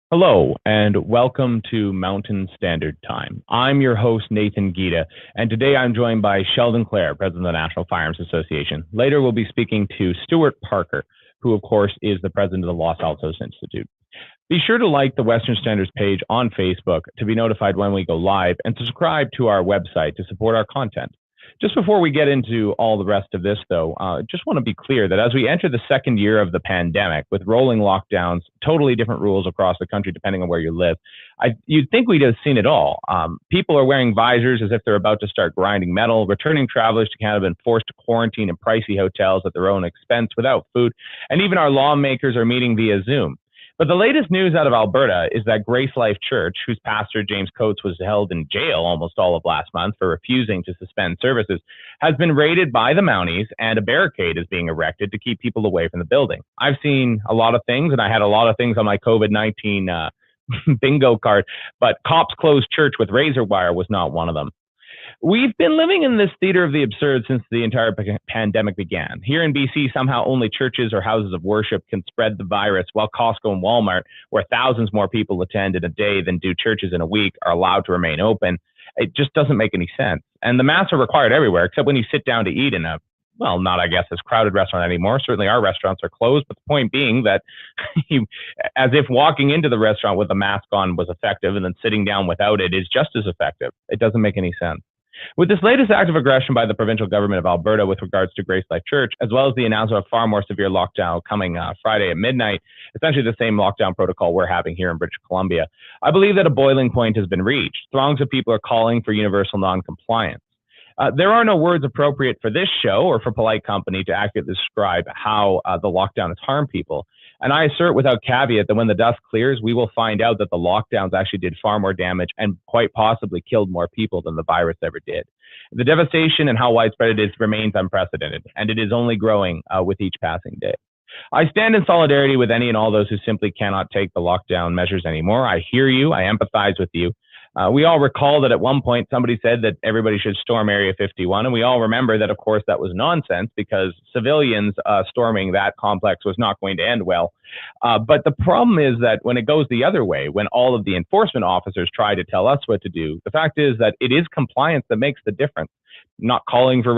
Hello, and welcome to Mountain Standard Time. I'm your host, Nathan Gita, and today I'm joined by Sheldon Clare, President of the National Firearms Association. Later, we'll be speaking to Stuart Parker, who, of course, is the president of the Los Altos Institute. Be sure to like the Western Standards page on Facebook to be notified when we go live, and subscribe to our website to support our content. Just before we get into all the rest of this, though, just want to be clear that as we enter the second year of the pandemic with rolling lockdowns, totally different rules across the country depending on where you live, you'd think we'd have seen it all. People are wearing visors as if they're about to start grinding metal. Returning travelers to Canada have been forced to quarantine in pricey hotels at their own expense without food, and even our lawmakers are meeting via Zoom. But the latest news out of Alberta is that Grace Life Church, whose pastor James Coates was held in jail almost all of last month for refusing to suspend services, has been raided by the Mounties, and a barricade is being erected to keep people away from the building. I've seen a lot of things, and I had a lot of things on my COVID-19 bingo card, but cops closed church with razor wire was not one of them. We've been living in this theater of the absurd since the entire pandemic began. Here in BC, somehow only churches or houses of worship can spread the virus, while Costco and Walmart, where thousands more people attend in a day than do churches in a week, are allowed to remain open. It just doesn't make any sense. And the masks are required everywhere, except when you sit down to eat in a, well, not, I guess, as crowded restaurant anymore. Certainly our restaurants are closed, but the point being that as if walking into the restaurant with a mask on was effective, and then sitting down without it is just as effective. It doesn't make any sense. With this latest act of aggression by the provincial government of Alberta with regards to Grace Life Church, as well as the announcement of far more severe lockdown coming Friday at midnight, essentially the same lockdown protocol we're having here in British Columbia, I believe that a boiling point has been reached. Throngs of people are calling for universal non-compliance. There are no words appropriate for this show or for polite company to accurately describe how the lockdown has harmed people. And I assert without caveat that when the dust clears, we will find out that the lockdowns actually did far more damage and quite possibly killed more people than the virus ever did. The devastation and how widespread it is remains unprecedented, and it is only growing with each passing day. I stand in solidarity with any and all those who simply cannot take the lockdown measures anymore. I hear you. I empathize with you. We all recall that at one point somebody said that everybody should storm Area 51, and we all remember that, of course, that was nonsense because civilians storming that complex was not going to end well. But the problem is that when it goes the other way, when all of the enforcement officers try to tell us what to do, the fact is that it is compliance that makes the difference. Not calling for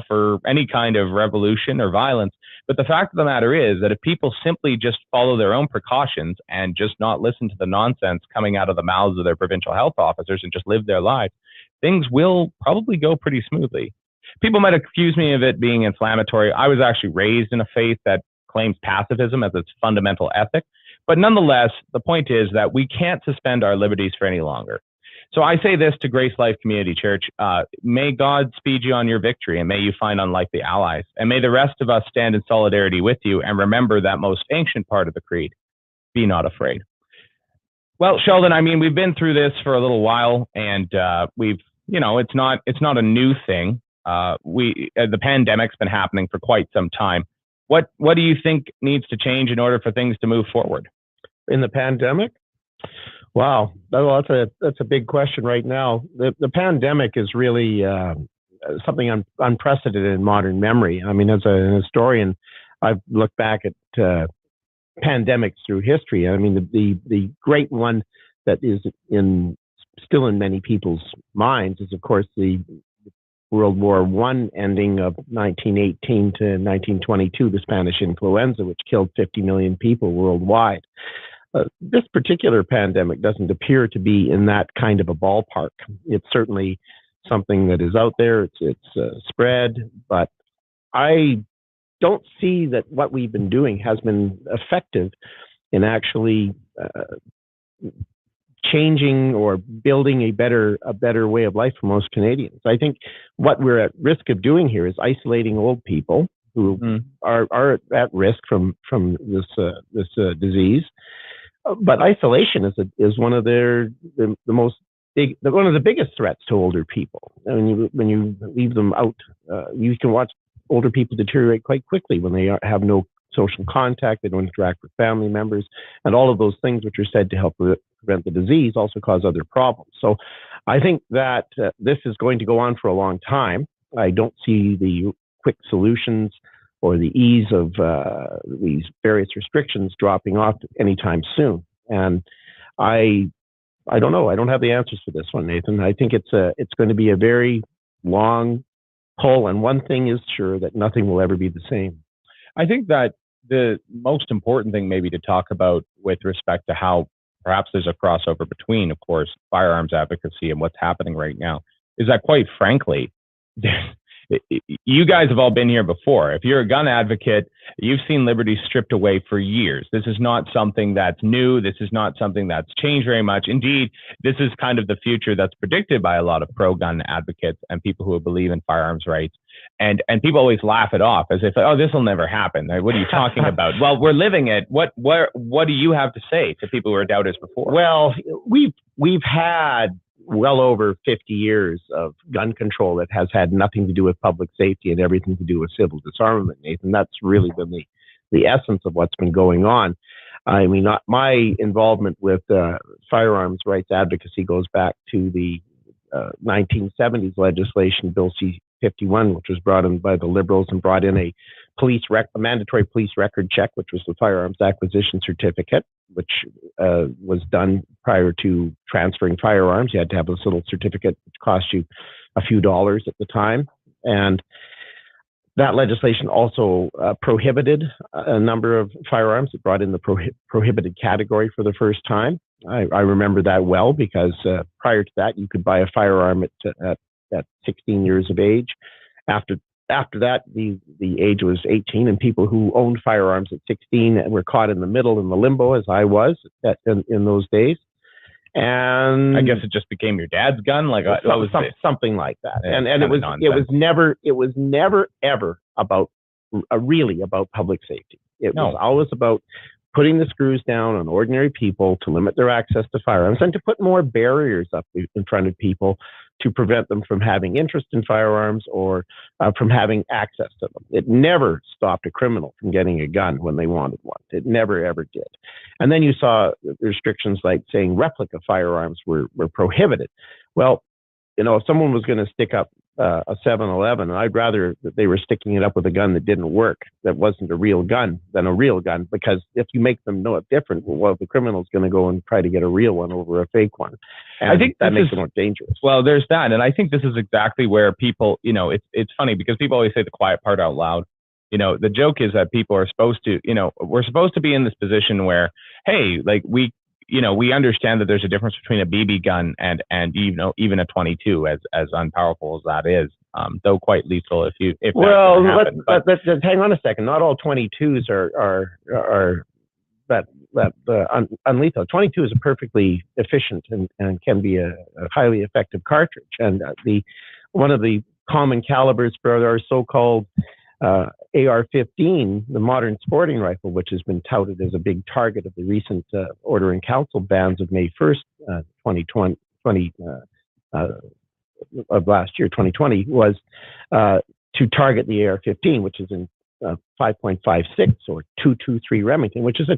for any kind of revolution or violence, but the fact of the matter is that if people simply just follow their own precautions and just not listen to the nonsense coming out of the mouths of their provincial health officers and just live their lives, things will probably go pretty smoothly. People might accuse me of it being inflammatory. I was actually raised in a faith that claims pacifism as its fundamental ethic, but nonetheless, the point is that we can't suspend our liberties for any longer. So I say this to Grace Life Community Church, may God speed you on your victory, and may you find unlikely allies, and may the rest of us stand in solidarity with you and remember that most ancient part of the creed, be not afraid. Well, Sheldon, I mean, we've been through this for a little while, and it's not a new thing. The pandemic's been happening for quite some time. What do you think needs to change in order for things to move forward? In the pandemic? Wow, that's a big question right now. The pandemic is really something unprecedented in modern memory. I mean, as an historian, I've looked back at pandemics through history. I mean, the great one that is still in many people's minds is, of course, the World War I ending of 1918 to 1922, the Spanish influenza, which killed 50 million people worldwide. This particular pandemic doesn't appear to be in that kind of a ballpark. It's certainly something that is out there. It's spread, but I don't see that what we've been doing has been effective in actually changing or building a better way of life for most Canadians. I think what we're at risk of doing here is isolating old people who are at risk from this disease. But isolation is one of the biggest threats to older people. And when you leave them out, you can watch older people deteriorate quite quickly when they have no social contact, they don't interact with family members, and all of those things which are said to help prevent the disease also cause other problems. So I think that this is going to go on for a long time. I don't see the quick solutions or the ease of these various restrictions dropping off anytime soon. And I don't know. I don't have the answers for this one, Nathan. I think it's going to be a very long pull. And one thing is sure, that nothing will ever be the same. I think that the most important thing maybe to talk about with respect to how perhaps there's a crossover between, of course, firearms advocacy and what's happening right now is that, quite frankly, you guys have all been here before. If you're a gun advocate, you've seen liberty stripped away for years. This is not something that's new. This is not something that's changed very much. Indeed, this is kind of the future that's predicted by a lot of pro-gun advocates and people who believe in firearms rights. And people always laugh it off as if, oh, this will never happen. Like, what are you talking about? Well, we're living it. What do you have to say to people who are doubters before? Well, we've had well over 50 years of gun control that has had nothing to do with public safety and everything to do with civil disarmament, Nathan. That's really been the essence of what's been going on. I mean, my involvement with firearms rights advocacy goes back to the 1970s legislation, Bill C-51, which was brought in by the Liberals and brought in a mandatory police record check, which was the firearms acquisition certificate, which was done prior to transferring firearms. You had to have this little certificate, which cost you a few dollars at the time. And that legislation also prohibited a number of firearms. It brought in the prohibited category for the first time. I remember that well because prior to that, you could buy a firearm at 16 years of age. After that, the age was 18, and people who owned firearms at 16 were caught in the middle, in the limbo, as I was in those days. And I guess it just became your dad's gun, like something like that. Yeah, and it was never ever about really about public safety. It was always about putting the screws down on ordinary people to limit their access to firearms and to put more barriers up in front of people to prevent them from having interest in firearms or from having access to them. It never stopped a criminal from getting a gun when they wanted one. It never, ever did. And then you saw restrictions like saying replica firearms were prohibited. Well, you know, if someone was going to stick up a 7-Eleven, I'd rather that they were sticking it up with a gun that didn't work, that wasn't a real gun, than a real gun, because if you make them know it different, well, the criminal's going to go and try to get a real one over a fake one. And I think that makes it more dangerous. Well, there's that. And I think this is exactly where people, you know, it's funny because people always say the quiet part out loud. You know, the joke is that people are supposed to, you know, we're supposed to be in this position where, hey, like we understand that there's a difference between a BB gun and you know, even a 22, as unpowerful as that is, though quite lethal if well, but hang on a second. Not all 22s are unlethal. 22 is a perfectly efficient and can be a highly effective cartridge. And one of the common calibers for our so-called AR-15, the modern sporting rifle, which has been touted as a big target of the recent Order in Council bans of May 1st, 2020, of last year, 2020, was to target the AR-15, which is in 5.56 or 223 Remington, which is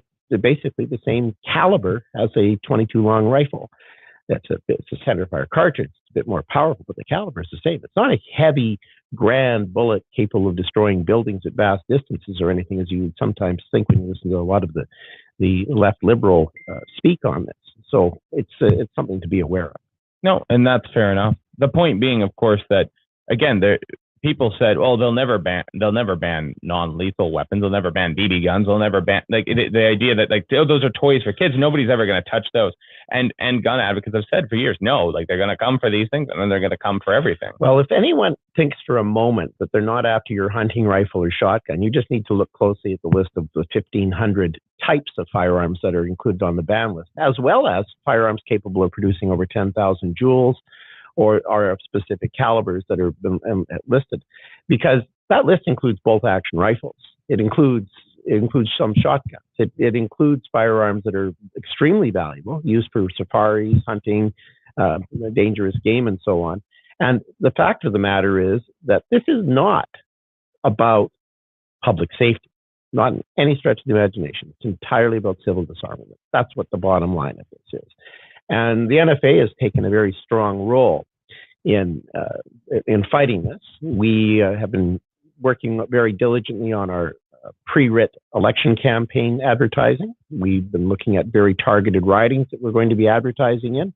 basically the same caliber as a 22 long rifle. It's a centerfire cartridge. It's a bit more powerful, but the caliber is the same. It's not a heavy, grand bullet capable of destroying buildings at vast distances or anything, as you would sometimes think when you listen to a lot of the left liberal speak on this. So it's something to be aware of. No, and that's fair enough. The point being, of course, that again, people said, well, they'll never ban non-lethal weapons. They'll never ban BB guns. They'll never ban the idea that like, oh, those are toys for kids. Nobody's ever going to touch those. And gun advocates have said for years, no, like they're going to come for these things and then they're going to come for everything. Well, if anyone thinks for a moment that they're not after your hunting rifle or shotgun, you just need to look closely at the list of the 1,500 types of firearms that are included on the ban list, as well as firearms capable of producing over 10,000 joules, or are of specific calibers that are been listed, because that list includes bolt action rifles. It includes some shotguns. It includes firearms that are extremely valuable, used for safaris, hunting, dangerous game, and so on. And the fact of the matter is that this is not about public safety, not in any stretch of the imagination. It's entirely about civil disarmament. That's what the bottom line of this is. And the NFA has taken a very strong role in fighting this. We have been working very diligently on our pre-writ election campaign advertising. We've been looking at very targeted ridings that we're going to be advertising in.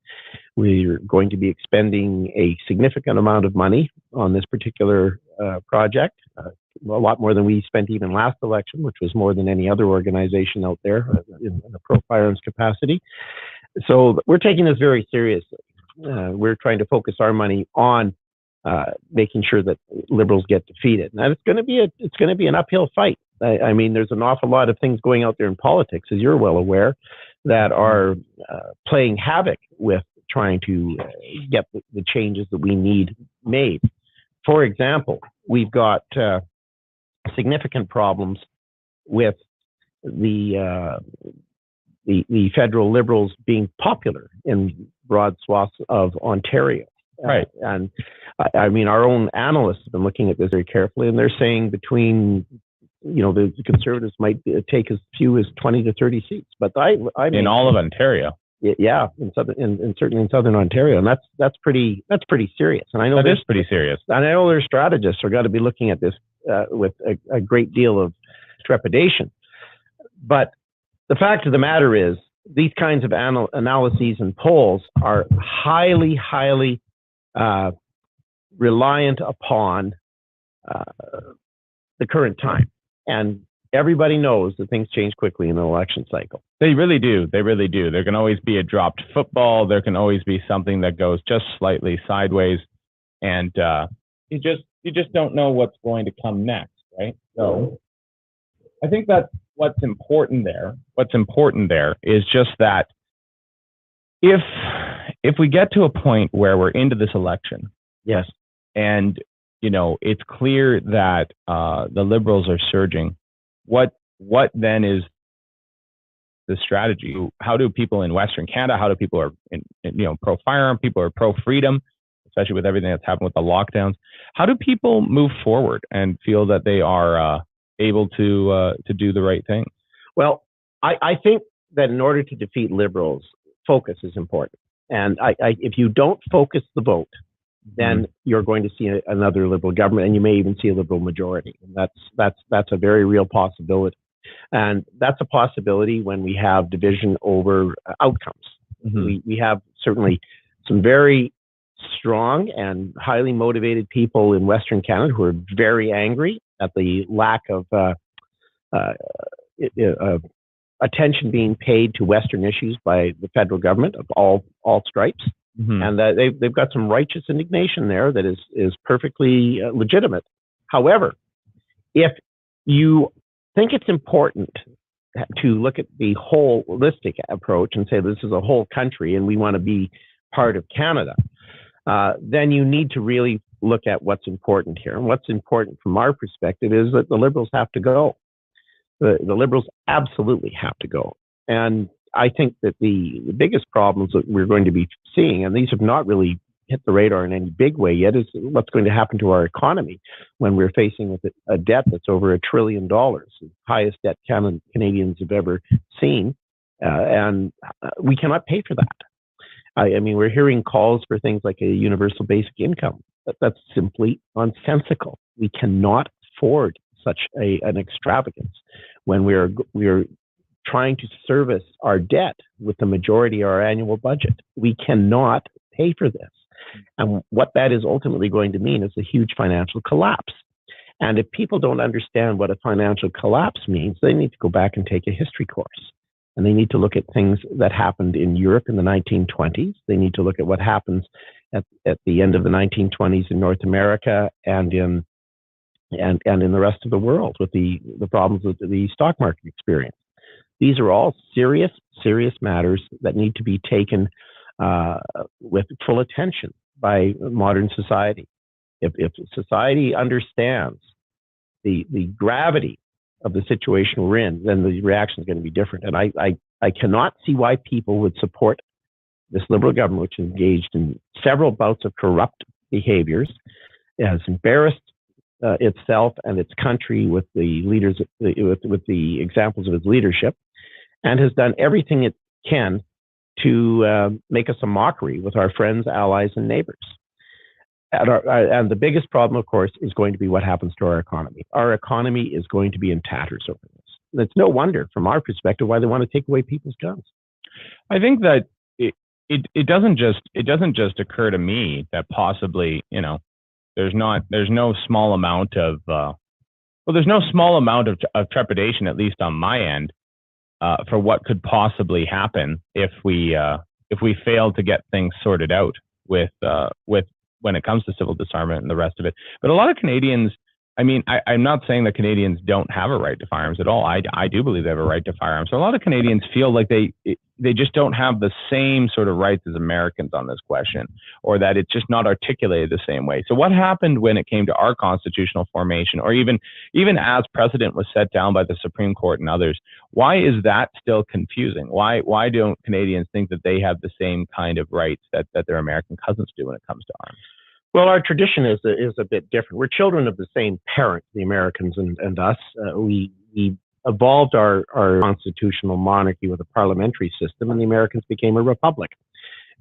We're going to be expending a significant amount of money on this particular project, a lot more than we spent even last election, which was more than any other organization out there in a pro-firearms capacity. So we're taking this very seriously. We're trying to focus our money on making sure that Liberals get defeated. Now it's going to be an uphill fight. I mean, there's an awful lot of things going out there in politics, as you're well aware, that are playing havoc with trying to get the changes that we need made. For example, we've got significant problems with the federal Liberals being popular in broad swaths of Ontario. Right. And I mean, our own analysts have been looking at this very carefully, and they're saying between, the Conservatives might take as few as 20 to 30 seats. But I mean, in all of Ontario. Yeah, and certainly in southern Ontario, and that's pretty serious. And I know that is pretty serious. And I know their strategists are going to be looking at this with a great deal of trepidation. But the fact of the matter is, these kinds of analyses and polls are highly, highly reliant upon the current time, and everybody knows that things change quickly in an election cycle. They really do. They really do. There can always be a dropped football. There can always be something that goes just slightly sideways, and you just don't know what's going to come next, right? So I think that's what's important there. What's important there is just that if we get to a point where we're into this election, yes, and it's clear that the Liberals are surging, what then is the strategy? How do people in Western Canada, how do people are pro-firearm, people are pro-freedom, especially with everything that's happened with the lockdowns, how do people move forward and feel that they are able to do the right thing? Well, I think that in order to defeat Liberals, focus is important. And if you don't focus the vote, then you're going to see another Liberal government, and you may even see a Liberal majority. And that's a very real possibility. And that's a possibility when we have division over outcomes. We have certainly some very strong and highly motivated people in Western Canada who are very angry at the lack of attention being paid to Western issues by the federal government of all stripes. And they've got some righteous indignation there that is perfectly legitimate. However, if you think it's important to look at the holistic approach and say this is a whole country and we want to be part of Canada, then you need to really look at what's important here. And what's important from our perspective is that the Liberals have to go. The Liberals absolutely have to go. And I think that the biggest problems that we're going to be seeing, and these have not really hit the radar in any big way yet, is what's going to happen to our economy when we're facing with a debt that's over $1 trillion, the highest debt Canadians have ever seen. And we cannot pay for that. I mean, we're hearing calls for things like a universal basic income. That's simply nonsensical. We cannot afford such an extravagance when we're trying to service our debt with the majority of our annual budget. We cannot pay for this. And what that is ultimately going to mean is a huge financial collapse. And if people don't understand what a financial collapse means, they need to go back and take a history course. And they need to look at things that happened in Europe in the 1920s. They need to look at what happens at the end of the 1920s in North America and in the rest of the world with the problems that the stock market experienced. These are all serious, serious matters that need to be taken with full attention by modern society. If society understands the gravity of the situation we're in, then the reaction is going to be different. And I cannot see why people would support this Liberal government, which is engaged in several bouts of corrupt behaviors, has embarrassed itself and its country with the leaders, with the examples of its leadership, and has done everything it can to make us a mockery with our friends, allies, and neighbors. And the biggest problem, of course, is going to be what happens to our economy. Our economy is going to be in tatters over this. It's no wonder, from our perspective, why they want to take away people's guns. I think that it doesn't just occur to me that possibly, there's no small amount of trepidation, at least on my end, for what could possibly happen if we fail to get things sorted out with when it comes to civil disarmament and the rest of it. But a lot of Canadians, I'm not saying that Canadians don't have a right to firearms at all. I do believe they have a right to firearms. So a lot of Canadians feel like they just don't have the same sort of rights as Americans on this question, or that it's just not articulated the same way. So what happened when it came to our constitutional formation, or even as precedent was set down by the Supreme Court and others? Why is that still confusing? Why don't Canadians think that they have the same kind of rights that their American cousins do when it comes to arms? Well, our tradition is a bit different. We're children of the same parent, the Americans and us. We evolved our constitutional monarchy with a parliamentary system, and the Americans became a republic.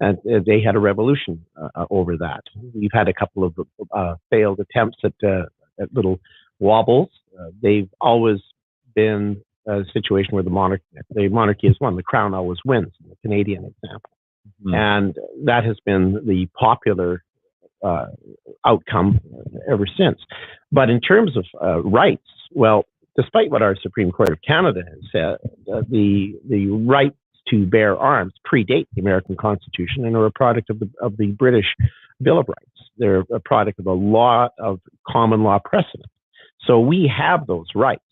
And they had a revolution over that. We've had a couple of failed attempts at little wobbles. They've always been a situation where the monarchy has won. The crown always wins, in the Canadian example. Mm-hmm. And that has been the popular outcome ever since. But in terms of rights, well, despite what our Supreme Court of Canada has said, the right to bear arms predate the American Constitution and are a product of the British Bill of Rights. They're a product of a lot of common law precedent. So we have those rights,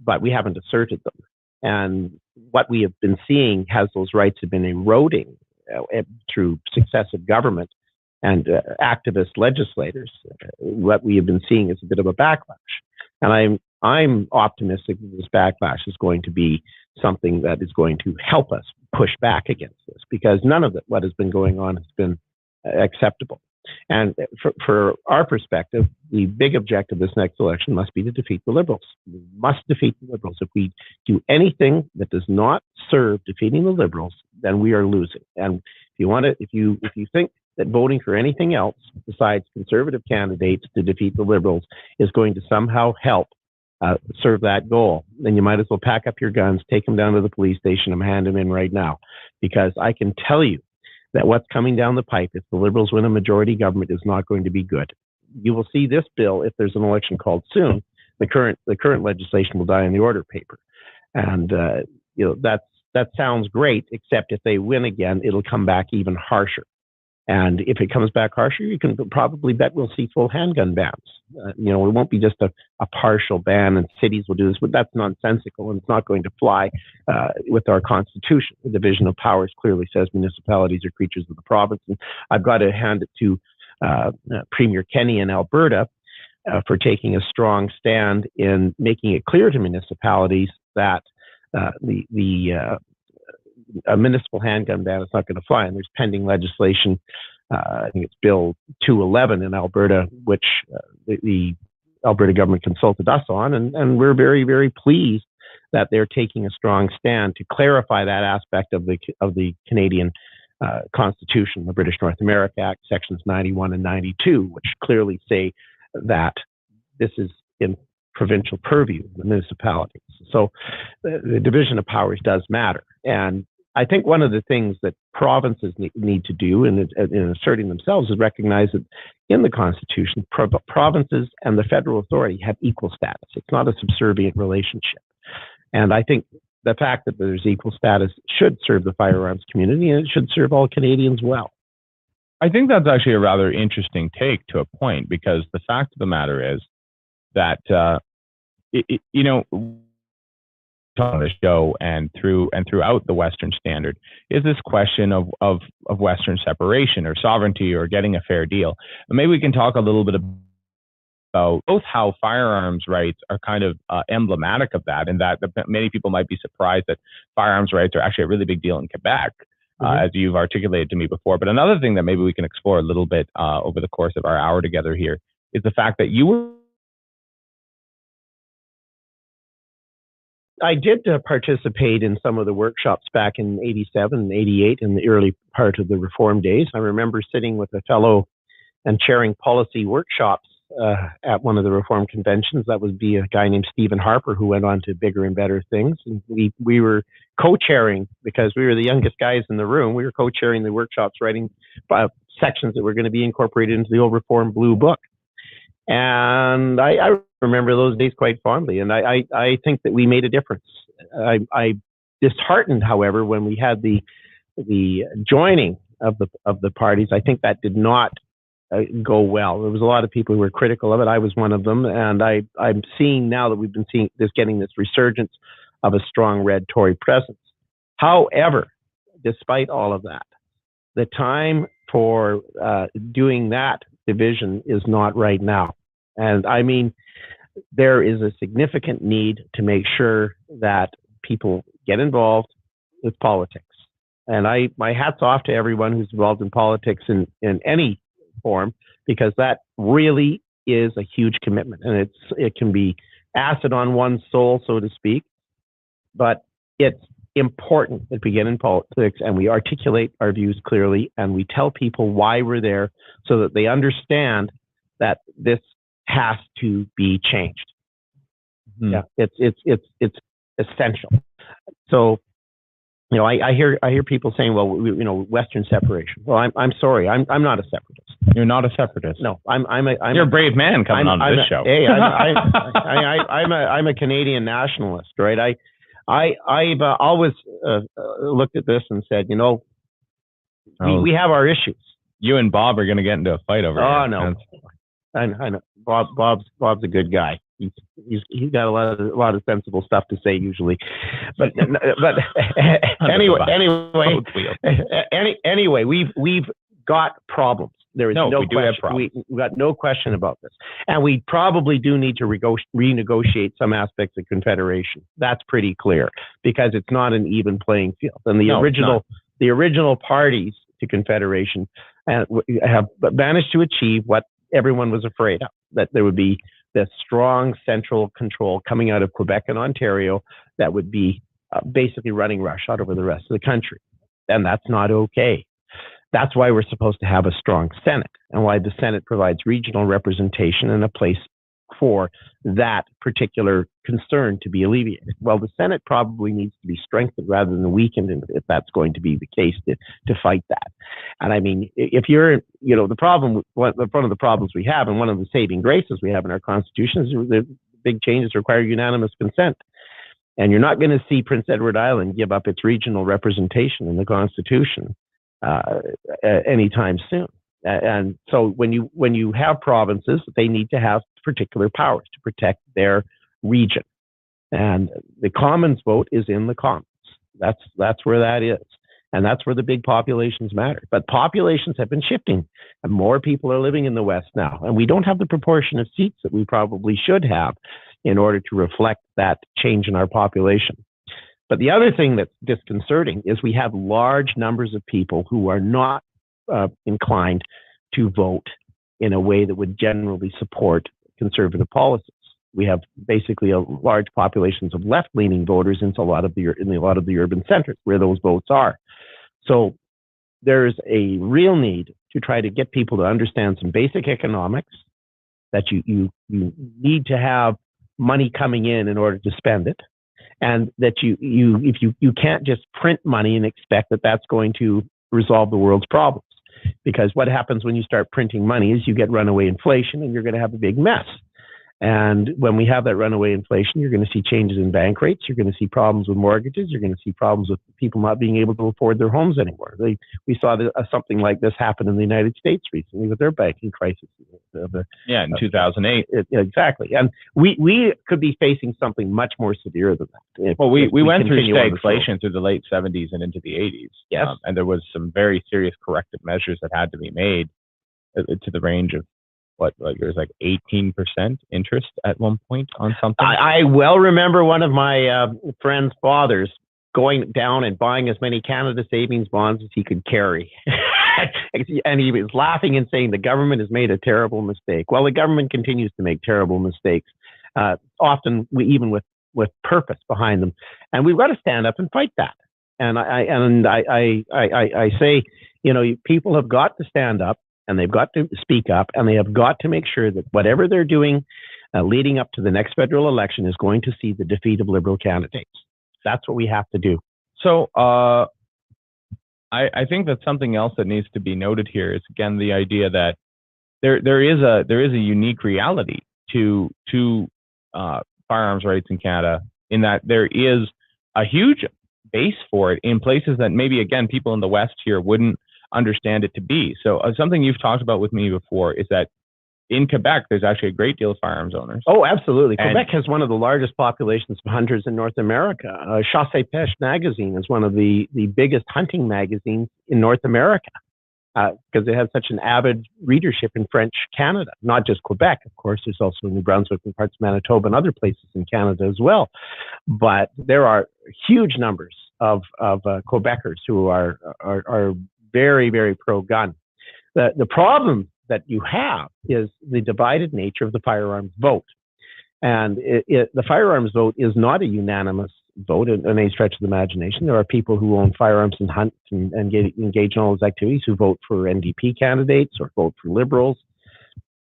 but we haven't asserted them. And what we have been seeing has those rights have been eroding through successive government and activist legislators. What we have been seeing is a bit of a backlash. And I'm optimistic that this backlash is going to be something that is going to help us push back against this, because none of what has been going on has been acceptable. And for our perspective, the big objective of this next election must be to defeat the Liberals. We must defeat the Liberals. If we do anything that does not serve defeating the Liberals, then we are losing. And if you think that voting for anything else besides conservative candidates to defeat the Liberals is going to somehow help serve that goal, then you might as well pack up your guns, take them down to the police station and hand them in right now. Because I can tell you that what's coming down the pipe, if the Liberals win a majority government, is not going to be good. You will see this bill, if there's an election called soon, the current legislation will die in the order paper. And that sounds great, except if they win again, it'll come back even harsher. And if it comes back harsher, you can probably bet we'll see full handgun bans. It won't be just a partial ban and cities will do this, but that's nonsensical and it's not going to fly with our Constitution. The division of powers clearly says municipalities are creatures of the province. And I've got to hand it to Premier Kenney in Alberta for taking a strong stand in making it clear to municipalities that a municipal handgun ban is not going to fly. And there's pending legislation, I think it's Bill 211 in Alberta, which the Alberta government consulted us on. And we're very, very pleased that they're taking a strong stand to clarify that aspect of the Canadian Constitution, the British North America Act, sections 91 and 92, which clearly say that this is in provincial purview, the municipalities. So the division of powers does matter. And I think one of the things that provinces need to do in asserting themselves is recognize that in the Constitution, provinces and the federal authority have equal status. It's not a subservient relationship. And I think the fact that there's equal status should serve the firearms community, and it should serve all Canadians well. I think that's actually a rather interesting take to a point, because the fact of the matter is that, on the show and throughout the Western Standard is this question of Western separation or sovereignty or getting a fair deal. And maybe we can talk a little bit about both how firearms rights are kind of emblematic of that, and that many people might be surprised that firearms rights are actually a really big deal in Quebec, as you've articulated to me before. But another thing that maybe we can explore a little bit over the course of our hour together here is the fact that I did participate in some of the workshops back in 87 and 88 in the early part of the reform days. I remember sitting with a fellow and chairing policy workshops at one of the reform conventions. That would be a guy named Stephen Harper, who went on to bigger and better things. And we were co-chairing, because we were the youngest guys in the room. We were co-chairing the workshops, writing sections that were going to be incorporated into the old Reform Blue Book. And I remember those days quite fondly, and I think that we made a difference. I disheartened, however, when we had the joining of the parties. I think that did not go well. There was a lot of people who were critical of it. I was one of them, and I'm seeing now that we've been seeing getting this resurgence of a strong red Tory presence. However, despite all of that, the time for doing that division is not right now. And I mean, there is a significant need to make sure that people get involved with politics. And my hat's off to everyone who's involved in politics in any form, because that really is a huge commitment, and it can be acid on one's soul, so to speak. But it's important that we get in politics and we articulate our views clearly, and we tell people why we're there, so that they understand that this has to be changed. Mm-hmm. Yeah, it's essential. So, you know, I hear people saying, well, Western separation. Well, I'm sorry, I'm not a separatist. You're not a separatist. No, you're a brave man coming on this show. Hey, I'm a Canadian nationalist, right? I've always looked at this and said, we have our issues. You and Bob are going to get into a fight over here. Oh no, I know. Bob's a good guy. He's got a lot of sensible stuff to say usually, but anyway, we've got problems. There is no question. We've got no question about this, and we probably do need to renegotiate some aspects of Confederation. That's pretty clear, because it's not an even playing field. And the original parties to Confederation have managed to achieve what everyone was afraid of, that there would be this strong central control coming out of Quebec and Ontario that would be basically running roughshod over the rest of the country. And that's not okay. That's why we're supposed to have a strong Senate, and why the Senate provides regional representation and a place for that particular concern to be alleviated. Well, the Senate probably needs to be strengthened rather than weakened, if that's going to be the case, to fight that. And I mean, if you're, the problem, one of the problems we have, and one of the saving graces we have in our Constitution, is the big changes require unanimous consent. And you're not going to see Prince Edward Island give up its regional representation in the Constitution anytime soon. And so when you have provinces, they need to have particular powers to protect their region. And the Commons vote is in the Commons. That's where that is. And that's where the big populations matter. But populations have been shifting, and more people are living in the West now. And we don't have the proportion of seats that we probably should have in order to reflect that change in our population. But the other thing that's disconcerting is we have large numbers of people who are not inclined to vote in a way that would generally support conservative policies. We have basically large populations of left-leaning voters in a lot of the urban centers where those votes are. So there's a real need to try to get people to understand some basic economics, that you need to have money coming in order to spend it, and that you can't just print money and expect that that's going to resolve the world's problems. Because what happens when you start printing money is you get runaway inflation, and you're going to have a big mess. And when we have that runaway inflation, you're going to see changes in bank rates. You're going to see problems with mortgages. You're going to see problems with people not being able to afford their homes anymore. We saw something like this happen in the United States recently with their banking crisis. In 2008. Exactly. And we could be facing something much more severe than that. We went through stagflation through the late 70s and into the 80s. Yes. And there was some very serious corrective measures that had to be made to the range of, there's like 18% interest at one point on something. I well remember one of my friend's fathers going down and buying as many Canada Savings bonds as he could carry. And he was laughing and saying the government has made a terrible mistake. Well, the government continues to make terrible mistakes, often even with purpose behind them. And we've got to stand up and fight that. And I say, people have got to stand up and they've got to speak up, and they have got to make sure that whatever they're doing leading up to the next federal election is going to see the defeat of Liberal candidates. That's what we have to do. So I think that something else that needs to be noted here is, again, the idea that there is a unique reality to firearms rights in Canada, in that there is a huge base for it in places that maybe, again, people in the West here wouldn't understand it to be. So something you've talked about with me before is that in Quebec, there's actually a great deal of firearms owners. Oh, absolutely. Quebec has one of the largest populations of hunters in North America. Chasse Pêche magazine is one of the biggest hunting magazines in North America because it has such an avid readership in French Canada, not just Quebec. Of course, there's also New Brunswick and parts of Manitoba and other places in Canada as well. But there are huge numbers of Quebecers who are very, very pro-gun. The problem that you have is the divided nature of the firearms vote. And the firearms vote is not a unanimous vote in any stretch of the imagination. There are people who own firearms and hunt and engage in all those activities who vote for NDP candidates or vote for Liberals,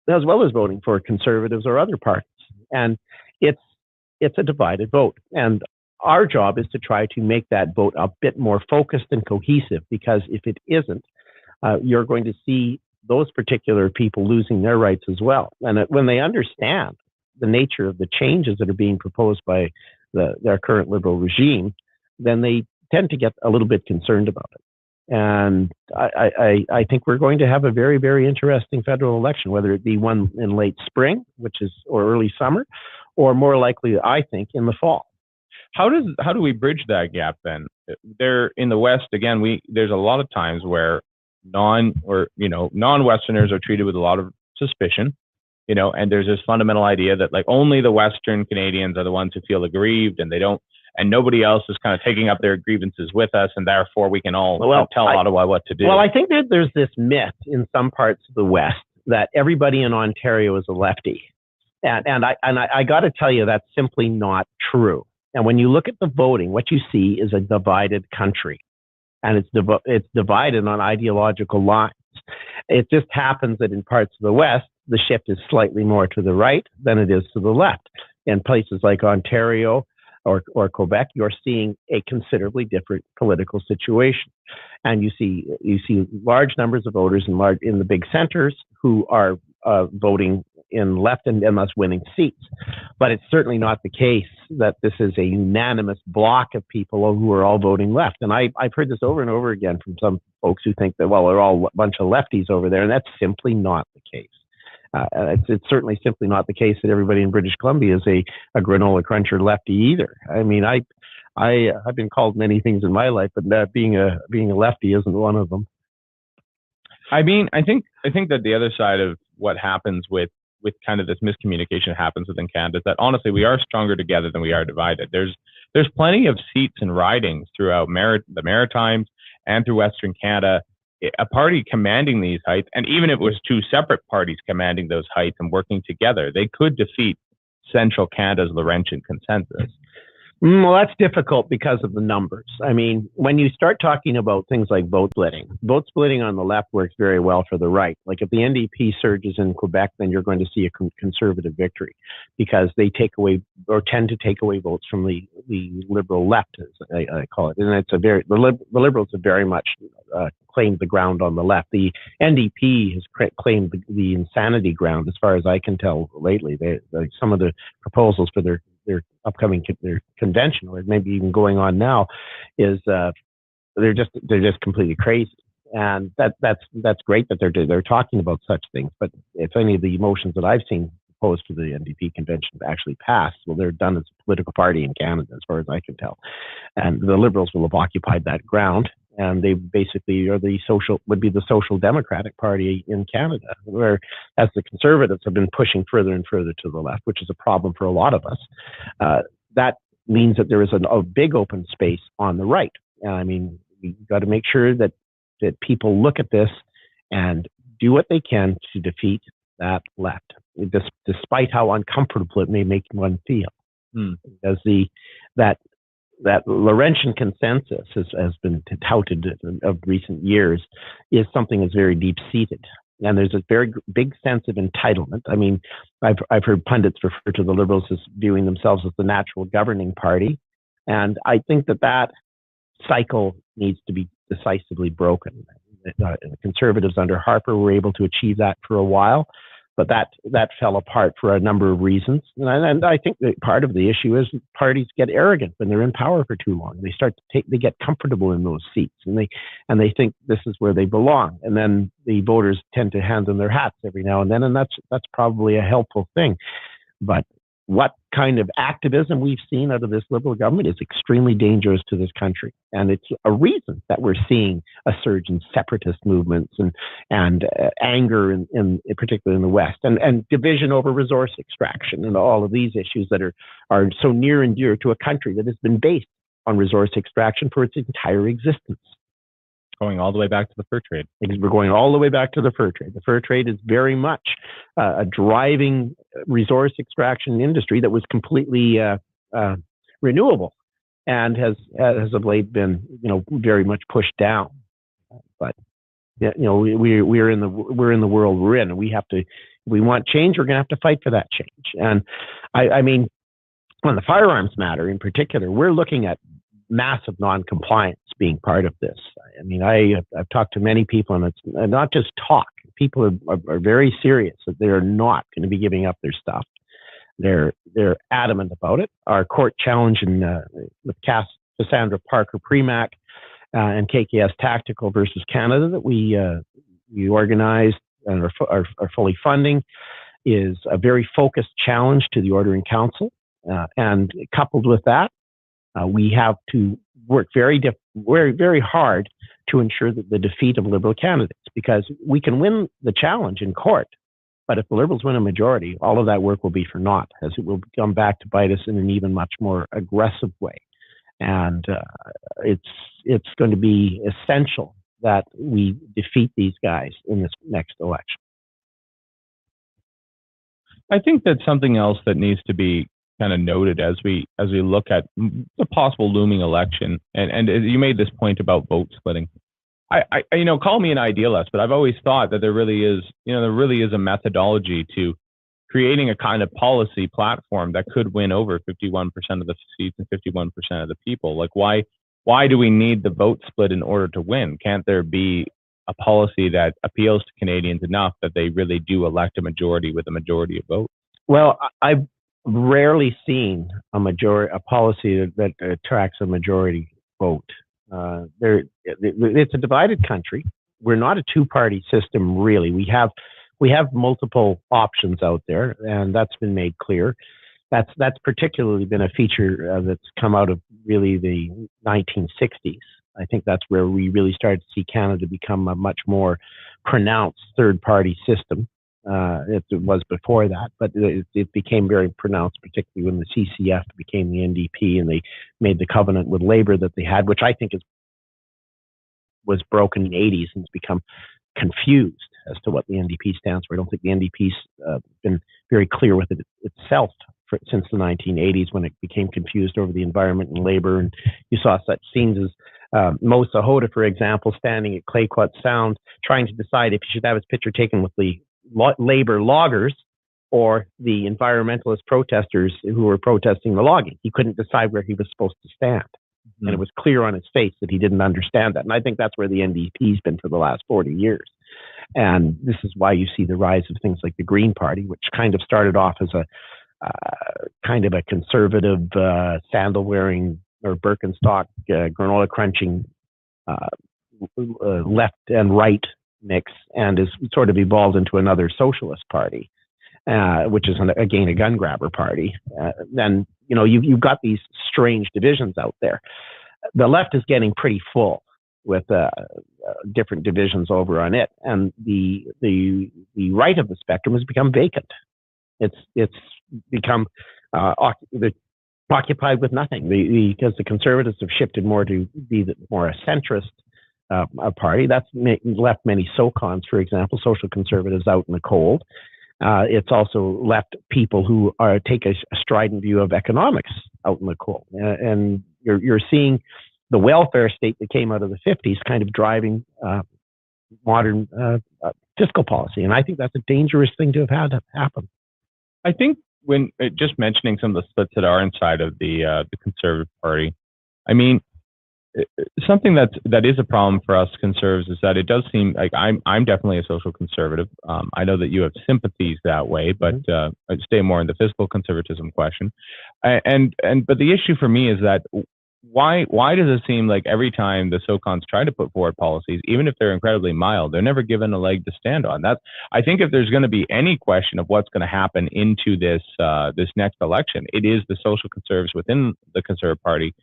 as well as voting for Conservatives or other parties. And it's a divided vote. And our job is to try to make that vote a bit more focused and cohesive, because if it isn't, you're going to see those particular people losing their rights as well. And when they understand the nature of the changes that are being proposed by their current Liberal regime, then they tend to get a little bit concerned about it. And I think we're going to have a very, very interesting federal election, whether it be one in late spring, or early summer, or more likely, I think, in the fall. How do we bridge that gap then? There in the West, again, there's a lot of times where non-Westerners are treated with a lot of suspicion, and there's this fundamental idea that like only the Western Canadians are the ones who feel aggrieved, and nobody else is kind of taking up their grievances with us, and therefore we can all tell Ottawa what to do. Well, I think that there's this myth in some parts of the West that everybody in Ontario is a lefty, and I got to tell you that's simply not true. And when you look at the voting, what you see is a divided country. And it's divided on ideological lines. It just happens that in parts of the West, the shift is slightly more to the right than it is to the left. In places like Ontario or Quebec, you're seeing a considerably different political situation. And you see large numbers of voters in the big centers who are voting in left and thus winning seats. But it's certainly not the case that this is a unanimous block of people who are all voting left. And I've heard this over and over again from some folks who think that, well, they're all a bunch of lefties over there, and that's simply not the case. It's certainly simply not the case that everybody in British Columbia is a granola cruncher lefty either. I mean, I've been called many things in my life, but being a lefty isn't one of them. I mean, I think that the other side of what happens with kind of this miscommunication happens within Canada is that honestly we are stronger together than we are divided. There's plenty of seats and ridings throughout the Maritimes and through Western Canada, a party commanding these heights, and even if it was two separate parties commanding those heights and working together, they could defeat Central Canada's Laurentian consensus. Well, that's difficult because of the numbers. I mean, when you start talking about things like vote splitting on the left works very well for the right. Like if the NDP surges in Quebec, then you're going to see a conservative victory because they take away or tend to take away votes from the Liberal left, as I call it. And the Liberals have very much claimed the ground on the left. The NDP has claimed the insanity ground, as far as I can tell lately. Some of the proposals for their upcoming convention, or maybe even going on now, is they're just completely crazy. And that's great that they're talking about such things. But if any of the motions that I've seen proposed for the NDP convention actually pass, well, they're done as a political party in Canada, as far as I can tell. And the Liberals will have occupied that ground. And they basically would be the Social Democratic Party in Canada, whereas the Conservatives have been pushing further and further to the left, which is a problem for a lot of us. That means that there is a big open space on the right. I mean, we've got to make sure that people look at this and do what they can to defeat that left, despite how uncomfortable it may make one feel. Because that Laurentian consensus has been touted of recent years is something that's very deep-seated. and there's a very big sense of entitlement. I mean, I've heard pundits refer to the Liberals as viewing themselves as the natural governing party, and I think that cycle needs to be decisively broken. The Conservatives under Harper were able to achieve that for a while, but that fell apart for a number of reasons. And I think that part of the issue is parties get arrogant when they're in power for too long. They get comfortable in those seats, and they think this is where they belong. And then the voters tend to hand them their hats every now and then, and that's probably a helpful thing. But what kind of activism we've seen out of this Liberal government is extremely dangerous to this country. And it's a reason that we're seeing a surge in separatist movements and anger, particularly in the West, and division over resource extraction and all of these issues that are so near and dear to a country that has been based on resource extraction for its entire existence. Going all the way back to the fur trade. We're going all the way back to the fur trade. The fur trade is very much a driving resource extraction industry that was completely renewable, and has of late been, very much pushed down. But we're in the world we're in, and we have to. If we want change, we're going to have to fight for that change. And I mean, on the firearms matter in particular, we're looking at massive non-compliance being part of this. I mean, I've talked to many people, and it's not just talk. People are very serious that they are not going to be giving up their stuff. They're adamant about it. Our court challenge with Cassandra Parker Premack and KKS Tactical versus Canada that we organized and are fully funding is a very focused challenge to the Ordering Council. And coupled with that, we have to work very hard to ensure that the defeat of Liberal candidates, because we can win the challenge in court, but if the Liberals win a majority, all of that work will be for naught, as it will come back to bite us in an even much more aggressive way. And it's going to be essential that we defeat these guys in this next election. I think that's something else that needs to be kind of noted as we look at the possible looming election. And you made this point about vote splitting. I call me an idealist, but I've always thought that there really is a methodology to creating a kind of policy platform that could win over 51% of the seats and 51% of the people. Like, why do we need the vote split in order to win? Can't there be a policy that appeals to Canadians enough that they really do elect a majority with a majority of votes? Well, I've rarely seen a policy that attracts a majority vote. It's a divided country. We're not a two-party system, really. We have multiple options out there, and that's been made clear. That's particularly been a feature that's come out of really the 1960s. I think that's where we really started to see Canada become a much more pronounced third-party system. It was before that, but it became very pronounced, particularly when the CCF became the NDP and they made the covenant with Labour that they had, which I think was broken in the 80s and it's become confused as to what the NDP stands for. I don't think the NDP's been very clear with it itself since the 1980s, when it became confused over the environment and Labour. And you saw such scenes as Mo Sahota, for example, standing at Clayoquot Sound, trying to decide if he should have his picture taken with the Labour loggers or the environmentalist protesters who were protesting the logging. He couldn't decide where he was supposed to stand. Mm-hmm. And it was clear on his face that he didn't understand that. And I think that's where the NDP's been for the last 40 years. And this is why you see the rise of things like the Green Party, which kind of started off as a kind of a conservative, sandal-wearing or Birkenstock, granola-crunching left and right mix, and is sort of evolved into another socialist party, which is again a gun grabber party. Then you've got these strange divisions out there. The left is getting pretty full with different divisions over on it, and the right of the spectrum has become vacant. It's become occupied with nothing, because the Conservatives have shifted more to be more a centrist party. That's left many SOCONs, for example, social conservatives, out in the cold. It's also left people who take a strident view of economics out in the cold. And you're seeing the welfare state that came out of the 50s kind of driving modern fiscal policy. And I think that's a dangerous thing to have had happen. I think when just mentioning some of the splits that are inside of the Conservative Party, I mean, something that is a problem for us conservatives is that it does seem like I'm definitely a social conservative. I know that you have sympathies that way, but I'd stay more in the fiscal conservatism question. But the issue for me is that why does it seem like every time the SOCONs try to put forward policies, even if they're incredibly mild, they're never given a leg to stand on? I think if there's going to be any question of what's going to happen into this next election, it is the social conservatives within the Conservative Party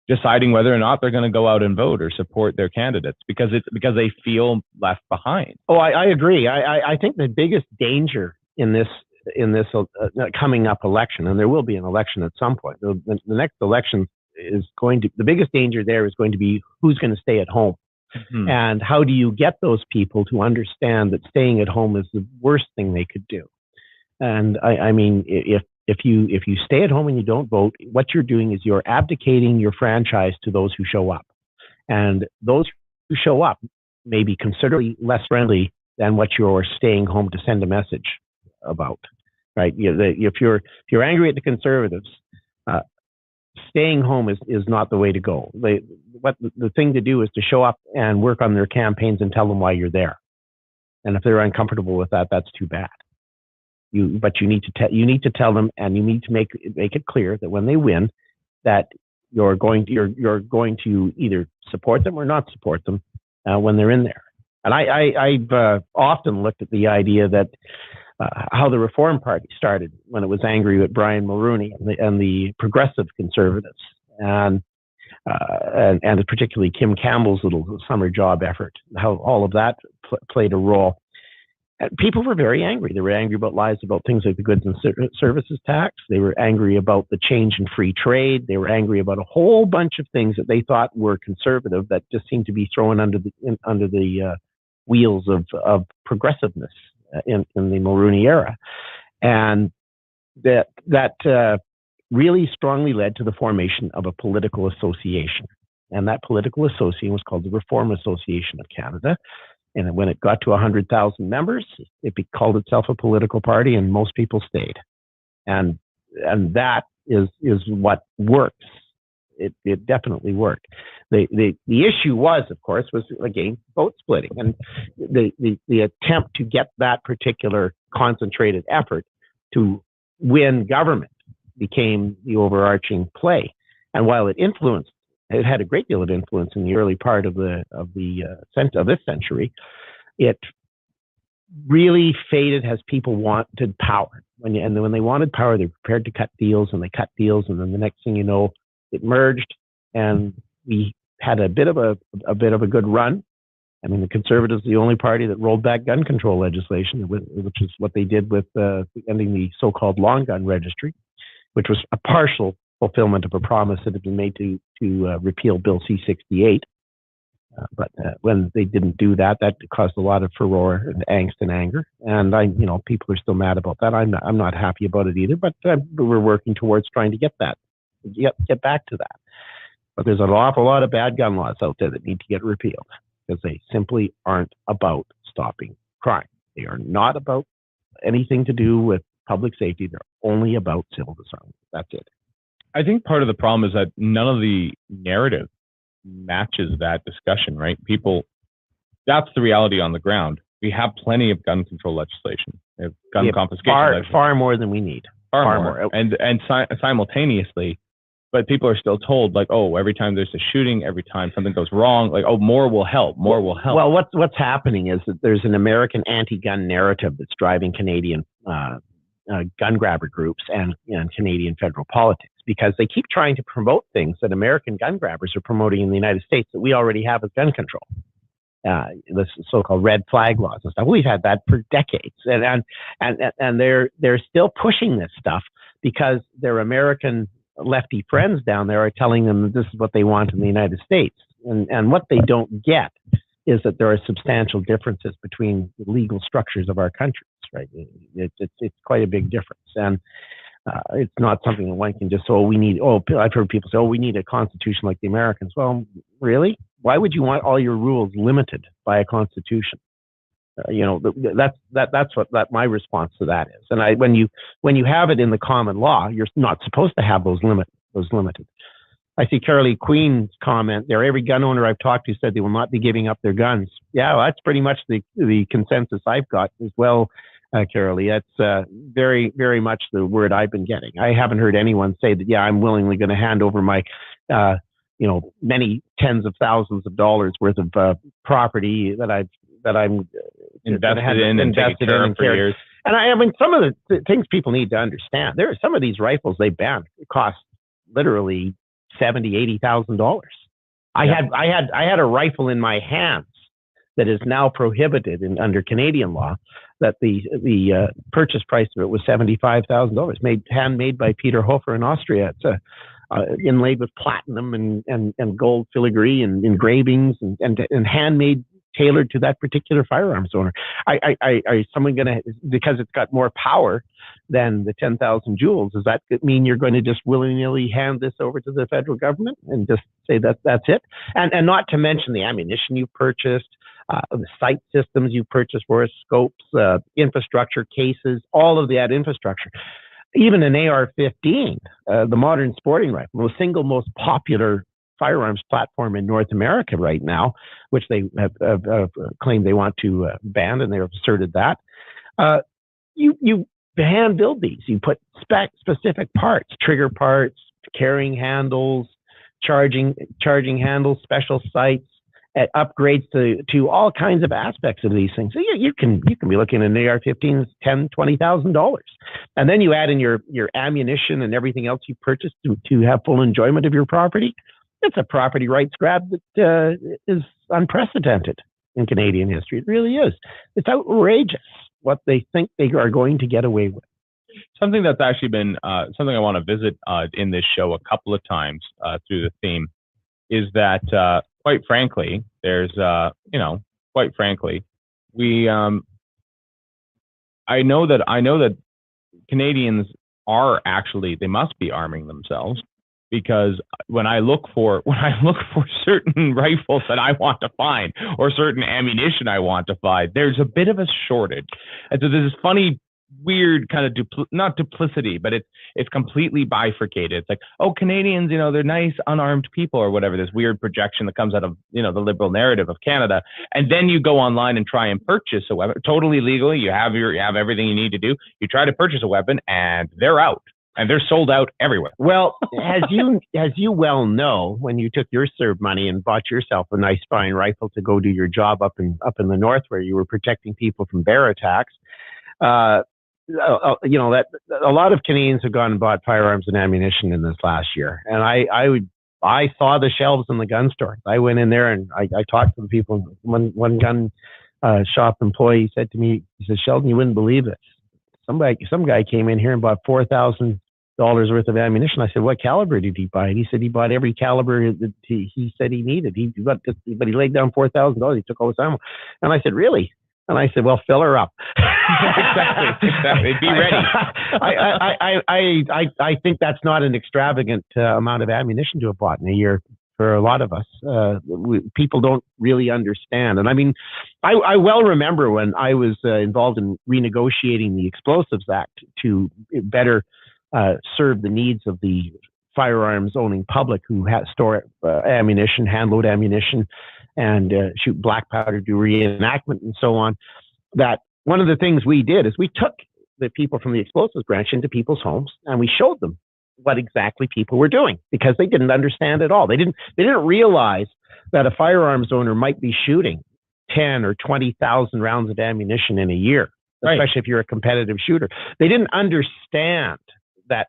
deciding whether or not they're going to go out and vote or support their candidates because they feel left behind. Oh, I agree. I think the biggest danger in this coming up election, and there will be an election at some point. The next election the biggest danger there is going to be who's going to stay at home. Mm-hmm. And how do you get those people to understand that staying at home is the worst thing they could do? And I mean, if you stay at home and you don't vote, what you're doing is you're abdicating your franchise to those who show up. And those who show up may be considerably less friendly than what you're staying home to send a message about, right? If you're angry at the Conservatives, staying home is not the way to go. The thing to do is to show up and work on their campaigns and tell them why you're there. And if they're uncomfortable with that, that's too bad. But you need to tell them, and you need to make it clear that when they win, that you're going to either support them or not support them when they're in there. And I've often looked at the idea that how the Reform Party started when it was angry with Brian Mulroney and the progressive conservatives, and particularly Kim Campbell's little summer job effort, how all of that played a role. And people were very angry. They were angry about lies about things like the goods and services tax. They were angry about the change in free trade. They were angry about a whole bunch of things that they thought were conservative that just seemed to be thrown under the wheels of progressiveness in the Mulroney era. And that really strongly led to the formation of a political association. And that political association was called the Reform Association of Canada. And when it got to 100,000 members, it called itself a political party, and most people stayed. And that is what works. It definitely worked. The issue was, of course, again, vote splitting, and the attempt to get that particular concentrated effort to win government became the overarching play. And while it had a great deal of influence in the early part of this century, it really faded as people wanted power. When they wanted power, they were prepared to cut deals, and they cut deals, and then the next thing you know, it merged, and we had a bit of a good run. I mean, the Conservatives are the only party that rolled back gun control legislation, which is what they did with ending the so-called long gun registry, which was a partial fulfillment of a promise that had been made to repeal Bill C-68. But when they didn't do that, that caused a lot of furore and angst and anger. And people are still mad about that. I'm not happy about it either. But we're working towards trying to get back to that. But there's an awful lot of bad gun laws out there that need to get repealed because they simply aren't about stopping crime. They are not about anything to do with public safety. They're only about civil disarmament. That's it. I think part of the problem is that none of the narrative matches that discussion, right? That's the reality on the ground. We have plenty of gun control legislation. We have confiscation legislation. Far more than we need. Far more. And simultaneously, but people are still told, like, oh, every time there's a shooting, every time something goes wrong, like, oh, more will help. Well, what's happening is that there's an American anti-gun narrative that's driving Canadian gun grabber groups and Canadian federal politics, because they keep trying to promote things that American gun grabbers are promoting in the United States that we already have as gun control. The so-called red flag laws and stuff. We've had that for decades, and they're still pushing this stuff because their American lefty friends down there are telling them that this is what they want in the United States. And what they don't get is that there are substantial differences between the legal structures of our countries, right? It's quite a big difference. And it's not something that one can just, I've heard people say, we need a constitution like the Americans. Well, really? Why would you want all your rules limited by a constitution? That's what my response to that is. And when you have it in the common law, you're not supposed to have those limited. I see Carolee Queen's comment there. Every gun owner I've talked to said they will not be giving up their guns. Yeah, well, that's pretty much the consensus I've got as well, Carolee. That's very, very much the word I've been getting. I haven't heard anyone say that, yeah, I'm willingly going to hand over my, many tens of thousands of dollars worth of property that I'm invested in and taken care of for years. And I mean, some of the things people need to understand. There are some of these rifles they banned. It cost literally $70,000-$80,000. I had a rifle in my hands that is now prohibited under Canadian law. That the purchase price of it was $75,000. Handmade by Peter Hofer in Austria. It's inlaid with platinum and gold filigree and engravings and handmade, tailored to that particular firearms owner. Are someone going to, because it's got more power than the 10,000 joules, does that mean you're going to just willy-nilly hand this over to the federal government and just say that's it? And not to mention the ammunition you purchased, the sight systems you purchased for us, scopes, infrastructure cases, all of that infrastructure. Even an AR-15, the modern sporting rifle, the single most popular firearms platform in North America right now, which they have claimed they want to ban, and they've asserted that. You hand build these. You put specific parts, trigger parts, carrying handles, charging handles, special sights, upgrades to all kinds of aspects of these things. So you can be looking at an AR-15's $10,000-$20,000, and then you add in your ammunition and everything else you purchased to have full enjoyment of your property. It's a property rights grab that is unprecedented in Canadian history. It really is. It's outrageous what they think they are going to get away with. Something that's actually been something I want to visit in this show a couple of times through the theme is that, quite frankly, there's, quite frankly, we, I know that Canadians are actually, they must be arming themselves, because when I look for certain rifles that I want to find or certain ammunition I want to find, there's a bit of a shortage. And so there's this funny, weird kind of not duplicity, but it's completely bifurcated. It's like, oh, Canadians, they're nice, unarmed people or whatever, this weird projection that comes out of, the liberal narrative of Canada. And then you go online and try and purchase a weapon totally legally. You have everything you need to do. You try to purchase a weapon and they're out. And they're sold out everywhere. Well, as you well know, when you took your CERB money and bought yourself a nice fine rifle to go do your job up in the north where you were protecting people from bear attacks, that a lot of Canadians have gone and bought firearms and ammunition in this last year. And I saw the shelves in the gun store. I went in there and I talked to the people. One gun shop employee said to me, he said, "Sheldon, you wouldn't believe this. Some guy came in here and bought $4,000 worth of ammunition." I said, "What caliber did he buy?" And he said he bought every caliber that he said he needed. But he laid down $4,000. He took all his ammo. And I said, "Really?" And I said, "Well, fill her up." Exactly. Be ready. I think that's not an extravagant amount of ammunition to have bought in a year for a lot of us. People don't really understand. And I mean, I well remember when I was involved in renegotiating the Explosives Act to better serve the needs of the firearms owning public who store ammunition, hand-load ammunition, and shoot black powder, do reenactment, and so on. That one of the things we did is we took the people from the explosives branch into people's homes and we showed them what exactly people were doing, because they didn't understand at all. They didn't realize that a firearms owner might be shooting 10 or 20,000 rounds of ammunition in a year, especially right, if you're a competitive shooter. They didn't understand that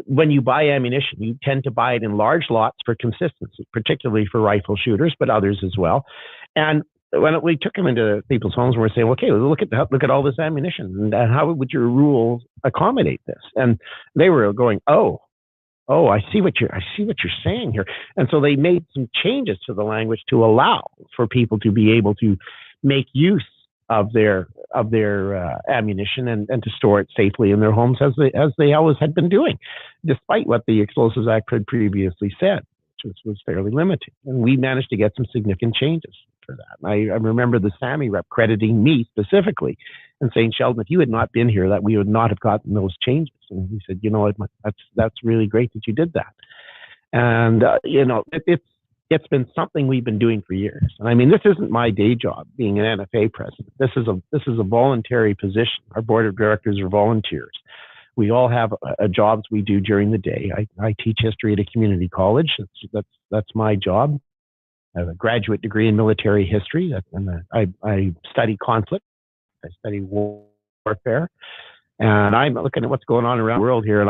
when you buy ammunition, you tend to buy it in large lots for consistency, particularly for rifle shooters, but others as well. And when we took them into people's homes, and we're saying, okay, look at all this ammunition, and how would your rules accommodate this? And they were going, oh, I see what you're saying here. And so they made some changes to the language to allow for people to be able to make use of their ammunition and to store it safely in their homes as they always had been doing, despite what the Explosives Act had previously said, which was fairly limited. And we managed to get some significant changes. for that. And I remember the SAMI rep crediting me specifically and saying, Sheldon, if you had not been here, that we would not have gotten those changes. And he said, you know, that's really great that you did that. And, you know, it's been something we've been doing for years. And I mean, this isn't my day job, being an NFA president. This is a voluntary position. Our board of directors are volunteers. We all have jobs we do during the day. I teach history at a community college. That's my job. I have a graduate degree in military history. I study conflict. I study warfare. And I'm looking at what's going on around the world here, and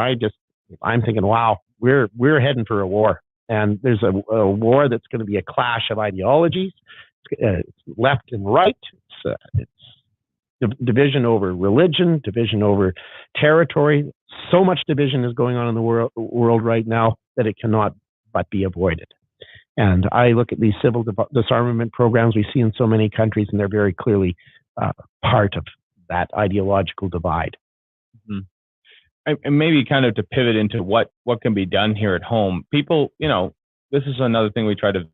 I'm thinking, wow, we're heading for a war. And there's a war that's going to be a clash of ideologies. It's left and right. It's division over religion, division over territory. So much division is going on in the world right now that it cannot but be avoided. And I look at these civil disarmament programs we see in so many countries, and they're very clearly part of that ideological divide. Mm-hmm. And maybe kind of to pivot into what can be done here at home. People, you know, this is another thing we try to,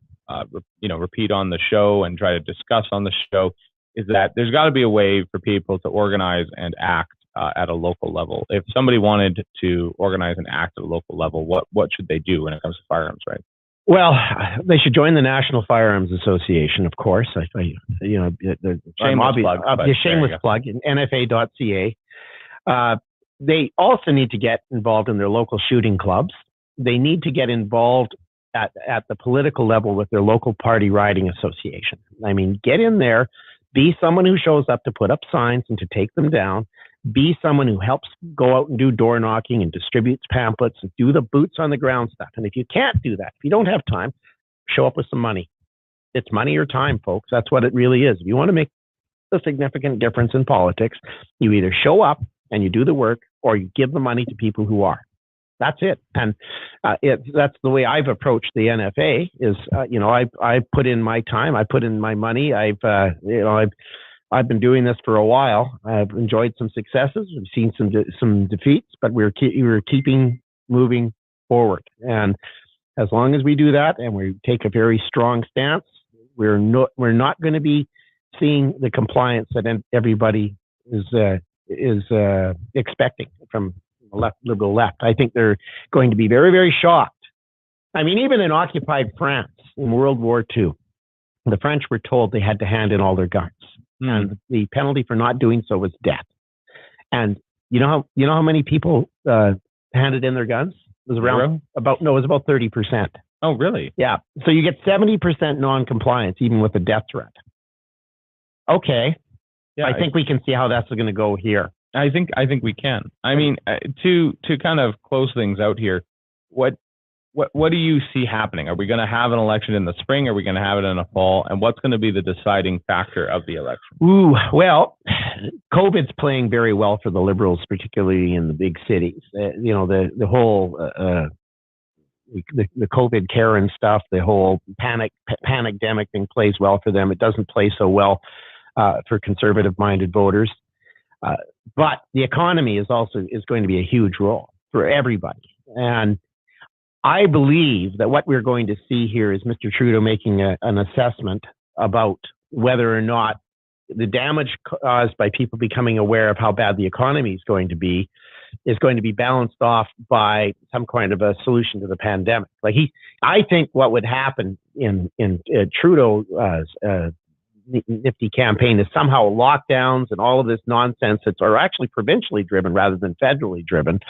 repeat on the show and try to discuss on the show, is that there's got to be a way for people to organize and act at a local level. If somebody wanted to organize and act at a local level, what should they do when it comes to firearms, right? Well, they should join the National Firearms Association, of course. The shameless plug in nfa.ca. They also need to get involved in their local shooting clubs. They need to get involved at the political level with their local party riding association. I mean, get in there, be someone who shows up to put up signs and to take them down, be someone who helps go out and do door knocking and distributes pamphlets and do the boots on the ground stuff. And if you can't do that, if you don't have time, show up with some money. It's money or time, folks. That's what it really is. If you want to make a significant difference in politics, you either show up and you do the work, or you give the money to people who are. That's it. And that's the way I've approached the NFA. Is I put in my time, I put in my money. I've been doing this for a while. I've enjoyed some successes. We've seen some defeats, but we're keeping moving forward. And as long as we do that, and we take a very strong stance, we're not going to be seeing the compliance that everybody is expecting from the liberal left. I think they're going to be very, very shocked. I mean, even in occupied France in World War II, the French were told they had to hand in all their guns, and the penalty for not doing so was death. And you know how many people handed in their guns? It was about 30%. Oh, really? Yeah. So you get 70% non-compliance, even with a death threat. Okay. Yeah, I think we can see how that's going to go here. I think we can. I mean, to kind of close things out here, what do you see happening? Are we going to have an election in the spring? Are we going to have it in the fall? And what's going to be the deciding factor of the election? Well, COVID's playing very well for the Liberals, particularly in the big cities. The whole the COVID Karen stuff, the whole panic-demic thing plays well for them. It doesn't play so well for conservative-minded voters. But the economy is going to be a huge role for everybody. And I believe that what we're going to see here is Mr. Trudeau making an assessment about whether or not the damage caused by people becoming aware of how bad the economy is going to be balanced off by some kind of a solution to the pandemic. I think what would happen in Trudeau's nifty campaign is somehow lockdowns and all of this nonsense that are actually provincially driven rather than federally driven.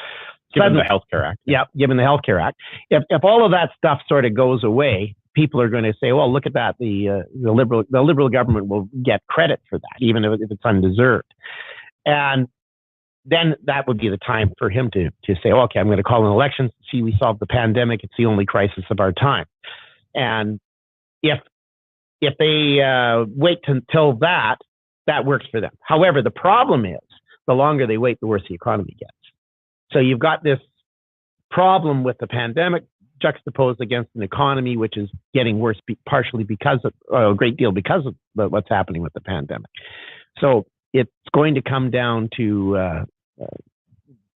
Given the Healthcare Act. Yeah, given the Healthcare Act. If all of that stuff sort of goes away, people are going to say, well, look at that. The Liberal government will get credit for that, even if it's undeserved. And then that would be the time for him to say, okay, I'm going to call an election. See, we solved the pandemic. It's the only crisis of our time. And if they wait until that works for them. However, the problem is the longer they wait, the worse the economy gets. So you've got this problem with the pandemic juxtaposed against an economy which is getting worse, partially because of a great deal because of what's happening with the pandemic. So it's going to come down to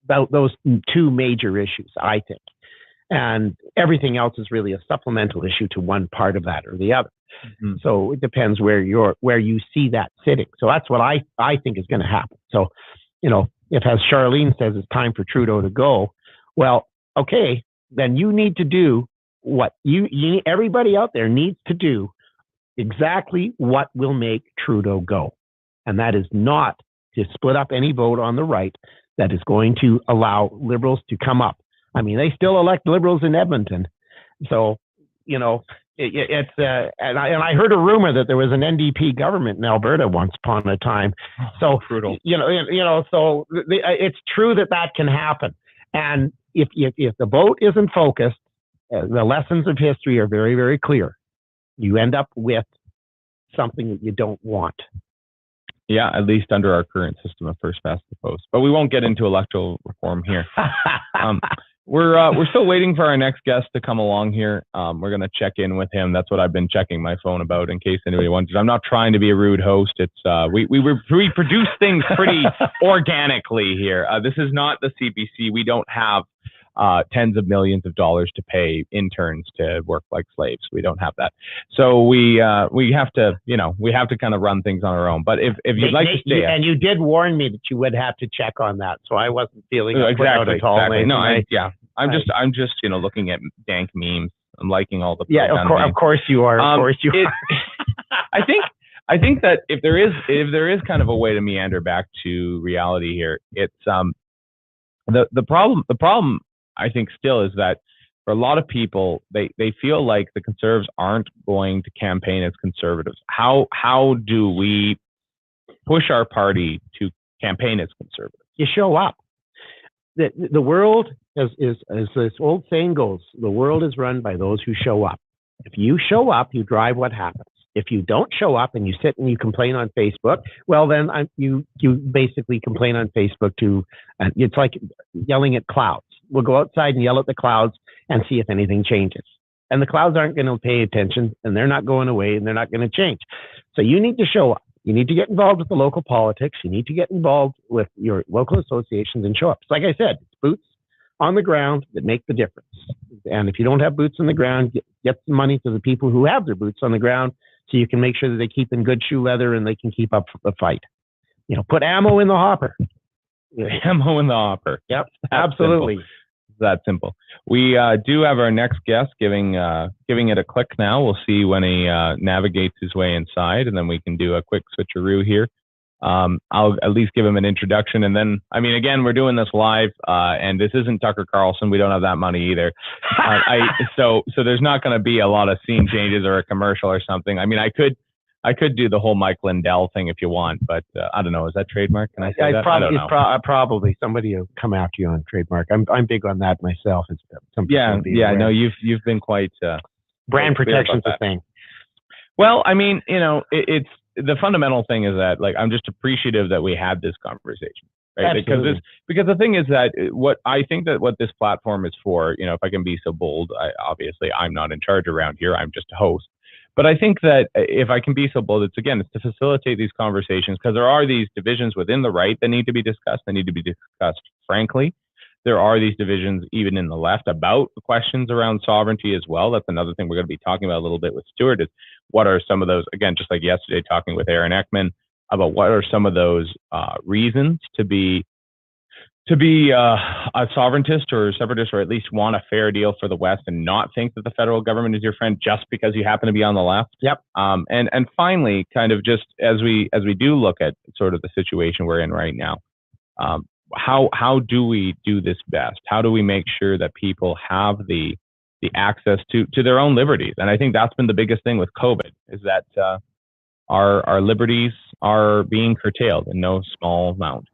about those two major issues, I think. And everything else is really a supplemental issue to one part of that or the other. Mm-hmm. So it depends where you see that sitting. So that's what I think is going to happen. So, if, as Charlene says, it's time for Trudeau to go, well, okay, then you need to do what everybody out there needs to do exactly what will make Trudeau go. And that is not to split up any vote on the right that is going to allow Liberals to come up. I mean, they still elect Liberals in Edmonton. So, it's and I heard a rumor that there was an NDP government in Alberta once upon a time. So, brutal. So it's true that can happen. And if the vote isn't focused, the lessons of history are very, very clear. You end up with something that you don't want. Yeah, at least under our current system of first past the post. But we won't get into electoral reform here. We're still waiting for our next guest to come along here. We're going to check in with him. That's what I've been checking my phone about in case anybody wonders. I'm not trying to be a rude host. It's we produce things pretty organically here. This is not the CBC. We don't have tens of millions of dollars to pay interns to work like slaves. We don't have that. So we have to, we have to kind of run things on our own. But if you'd like to stay, and you did warn me that you would have to check on that, so I wasn't feeling exactly. No, I'm just looking at dank memes. I'm liking all the of course you are. Of course you are. I think that if there is kind of a way to meander back to reality here, it's the problem I think still is that for a lot of people, they feel like the Conservatives aren't going to campaign as Conservatives. How do we push our party to campaign as Conservatives? You show up. The world, as this old saying goes, the world is run by those who show up. If you show up, you drive what happens. If you don't show up and you sit and you complain on Facebook, well, then you basically complain on Facebook it's like yelling at clouds. We'll go outside and yell at the clouds and see if anything changes. And the clouds aren't going to pay attention, and they're not going away, and they're not going to change. So you need to show up. You need to get involved with the local politics. You need to get involved with your local associations and show up. Like I said, it's boots on the ground that make the difference. And if you don't have boots on the ground, get some money to the people who have their boots on the ground so you can make sure that they keep in good shoe leather and they can keep up the fight. Put ammo in the hopper. Ammo in the hopper. Yep, absolutely. That simple. We do have our next guest giving it a click now. We'll see when he navigates his way inside, and then we can do a quick switcheroo here. I'll at least give him an introduction, and then, again, we're doing this live, and this isn't Tucker Carlson. We don't have that money either. So there's not going to be a lot of scene changes or a commercial or something. I could do the whole Mike Lindell thing if you want, but I don't know. Is that trademark? Can I say that? I don't know. Probably somebody will come after you on trademark. I'm big on that myself. No, you've been quite brand protection's a thing. Well, it's the fundamental thing is that I'm just appreciative that we had this conversation, right? Because the thing is that what this platform is for, if I can be so bold, obviously I'm not in charge around here. I'm just a host. But I think that if I can be so bold, it's to facilitate these conversations, because there are these divisions within the right that need to be discussed. They need to be discussed frankly. There are these divisions even in the left about the questions around sovereignty as well. That's another thing we're going to be talking about a little bit with Stuart, is what are some of those, again, just like yesterday talking with Aaron Ekman, about what are some of those reasons to be a sovereigntist or separatist, or at least want a fair deal for the West and not think that the federal government is your friend just because you happen to be on the left. Yep. And finally, kind of just as we do look at sort of the situation we're in right now, how do we do this best? How do we make sure that people have the access to their own liberties? And I think that's been the biggest thing with COVID, is that our liberties are being curtailed in no small amount.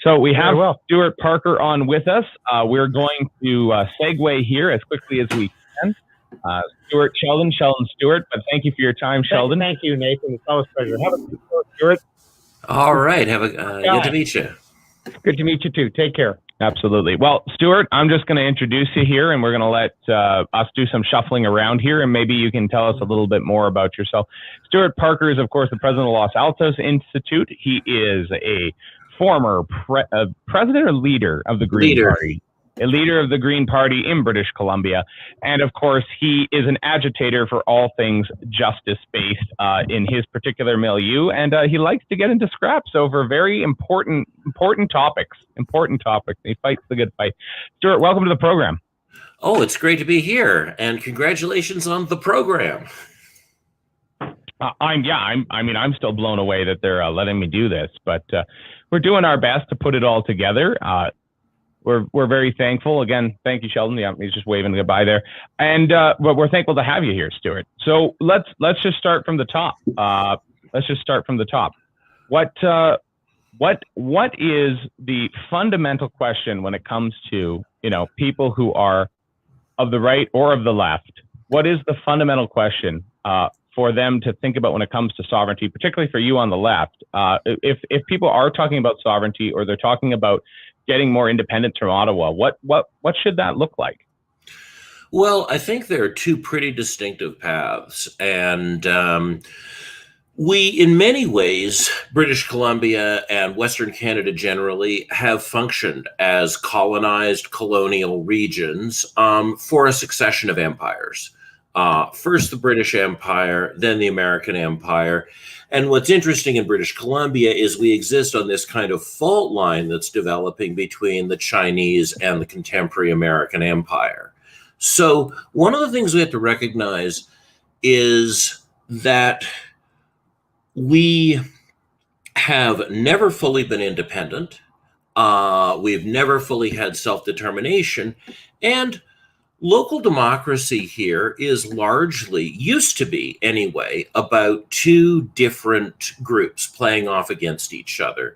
So we have Stuart Parker on with us. We're going to segue here as quickly as we can. Stuart, Sheldon, Stuart, but thank you for your time, Sheldon. Thank you, Nathan. It's always a pleasure. Have a good day, Stuart. All right. Good to meet you. Good to meet you too. Take care. Absolutely. Well, Stuart, I'm just going to introduce you here, and we're going to let us do some shuffling around here, and maybe you can tell us a little bit more about yourself. Stuart Parker is, of course, the president of the Los Altos Institute. He is a former president or leader of the Green Party. a leader of the Green Party in British Columbia. And of course, he is an agitator for all things justice-based in his particular milieu. And he likes to get into scraps over very important topics. He fights the good fight. Stuart, welcome to the program. Oh, it's great to be here. And congratulations on the program. I'm still blown away that they're letting me do this, but we're doing our best to put it all together. We're very thankful. Again, thank you, Sheldon. Yeah, he's just waving goodbye there. And but we're thankful to have you here, Stuart. So let's just start from the top. What is the fundamental question when it comes to, people who are of the right or of the left? What is the fundamental question for them to think about when it comes to sovereignty, particularly for you on the left? If people are talking about sovereignty, or they're talking about getting more independence from Ottawa, what should that look like? Well, I think there are two pretty distinctive paths, and we, in many ways, British Columbia and Western Canada generally, have functioned as colonized colonial regions for a succession of empires. First the British Empire, then the American Empire. And what's interesting in British Columbia is we exist on this kind of fault line that's developing between the Chinese and the contemporary American Empire. So one of the things we have to recognize is that we have never fully been independent. We've never fully had self-determination, and local democracy here is largely, used to be anyway, about two different groups playing off against each other.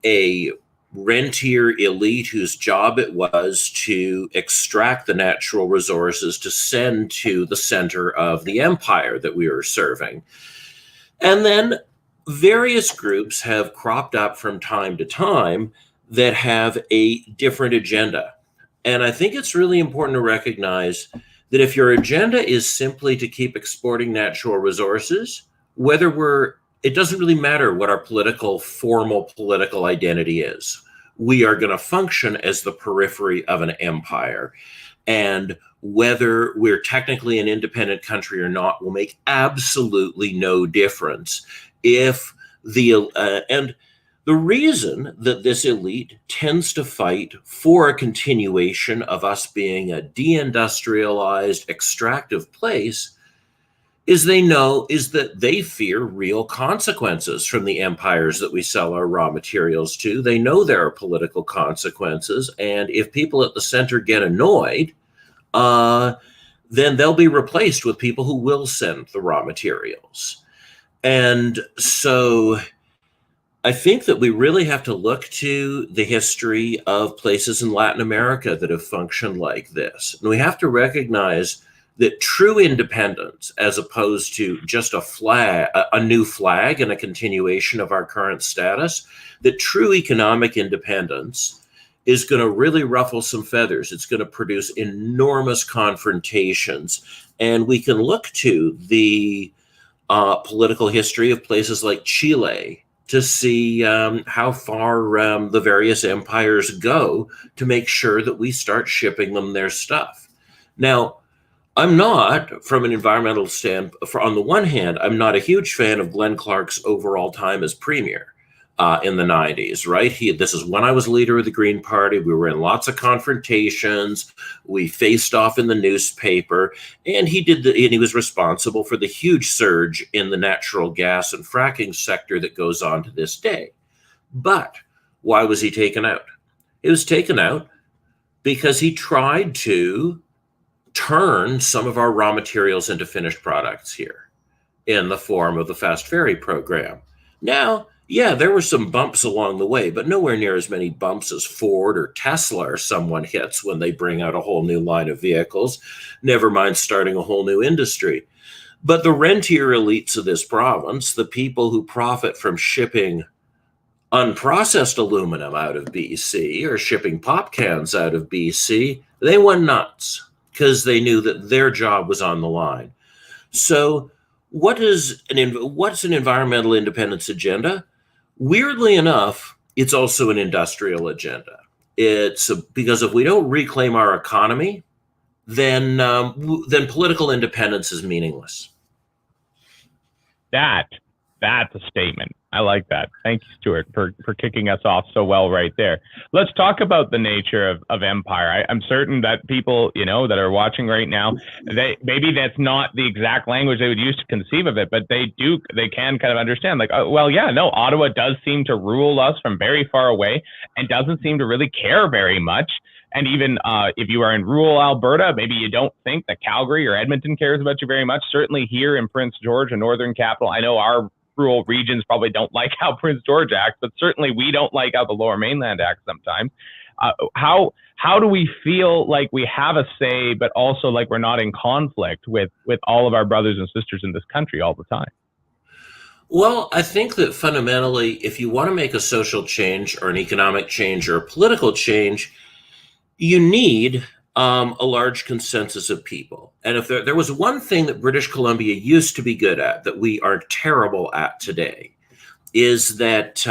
A rentier elite whose job it was to extract the natural resources to send to the center of the empire that we were serving. And then various groups have cropped up from time to time that have a different agenda. And I think it's really important to recognize that if your agenda is simply to keep exporting natural resources, it doesn't really matter what our formal political identity is. We are going to function as the periphery of an empire. And whether we're technically an independent country or not will make absolutely no difference. The reason that this elite tends to fight for a continuation of us being a deindustrialized, extractive place is that they fear real consequences from the empires that we sell our raw materials to. They know there are political consequences, and if people at the center get annoyed, then they'll be replaced with people who will send the raw materials. And so I think that we really have to look to the history of places in Latin America that have functioned like this. And we have to recognize that true independence, as opposed to just a new flag and a continuation of our current status, that true economic independence is going to really ruffle some feathers. It's going to produce enormous confrontations. And we can look to the political history of places like Chile to see how far the various empires go to make sure that we start shipping them their stuff. Now, I'm not, from an environmental standpoint, on the one hand, I'm not a huge fan of Glenn Clark's overall time as premier in the 90s, right? This is when I was leader of the Green Party. We were in lots of confrontations. We faced off in the newspaper, and he was responsible for the huge surge in the natural gas and fracking sector that goes on to this day. But why was he taken out? He was taken out because he tried to turn some of our raw materials into finished products here in the form of the fast ferry program. Now, yeah, there were some bumps along the way, but nowhere near as many bumps as Ford or Tesla or someone hits when they bring out a whole new line of vehicles, never mind starting a whole new industry. But the rentier elites of this province, the people who profit from shipping unprocessed aluminum out of BC or shipping pop cans out of BC, they went nuts because they knew that their job was on the line. So what's an environmental independence agenda? Weirdly enough, it's also an industrial agenda. Because if we don't reclaim our economy, then political independence is meaningless. That's a statement. I like that. Thank you, Stuart, for kicking us off so well right there. Let's talk about the nature of empire. I'm certain that people, that are watching right now, maybe that's not the exact language they would use to conceive of it, but they can kind of understand, like, Ottawa does seem to rule us from very far away and doesn't seem to really care very much. And even if you are in rural Alberta, maybe you don't think that Calgary or Edmonton cares about you very much. Certainly here in Prince George, a northern capital, I know our rural regions probably don't like how Prince George acts, but certainly we don't like how the Lower Mainland acts sometimes. How do we feel like we have a say, but also like we're not in conflict with all of our brothers and sisters in this country all the time? Well, I think that fundamentally, if you want to make a social change or an economic change or a political change, you need a large consensus of people. And if there was one thing that British Columbia used to be good at that we are terrible at today, is that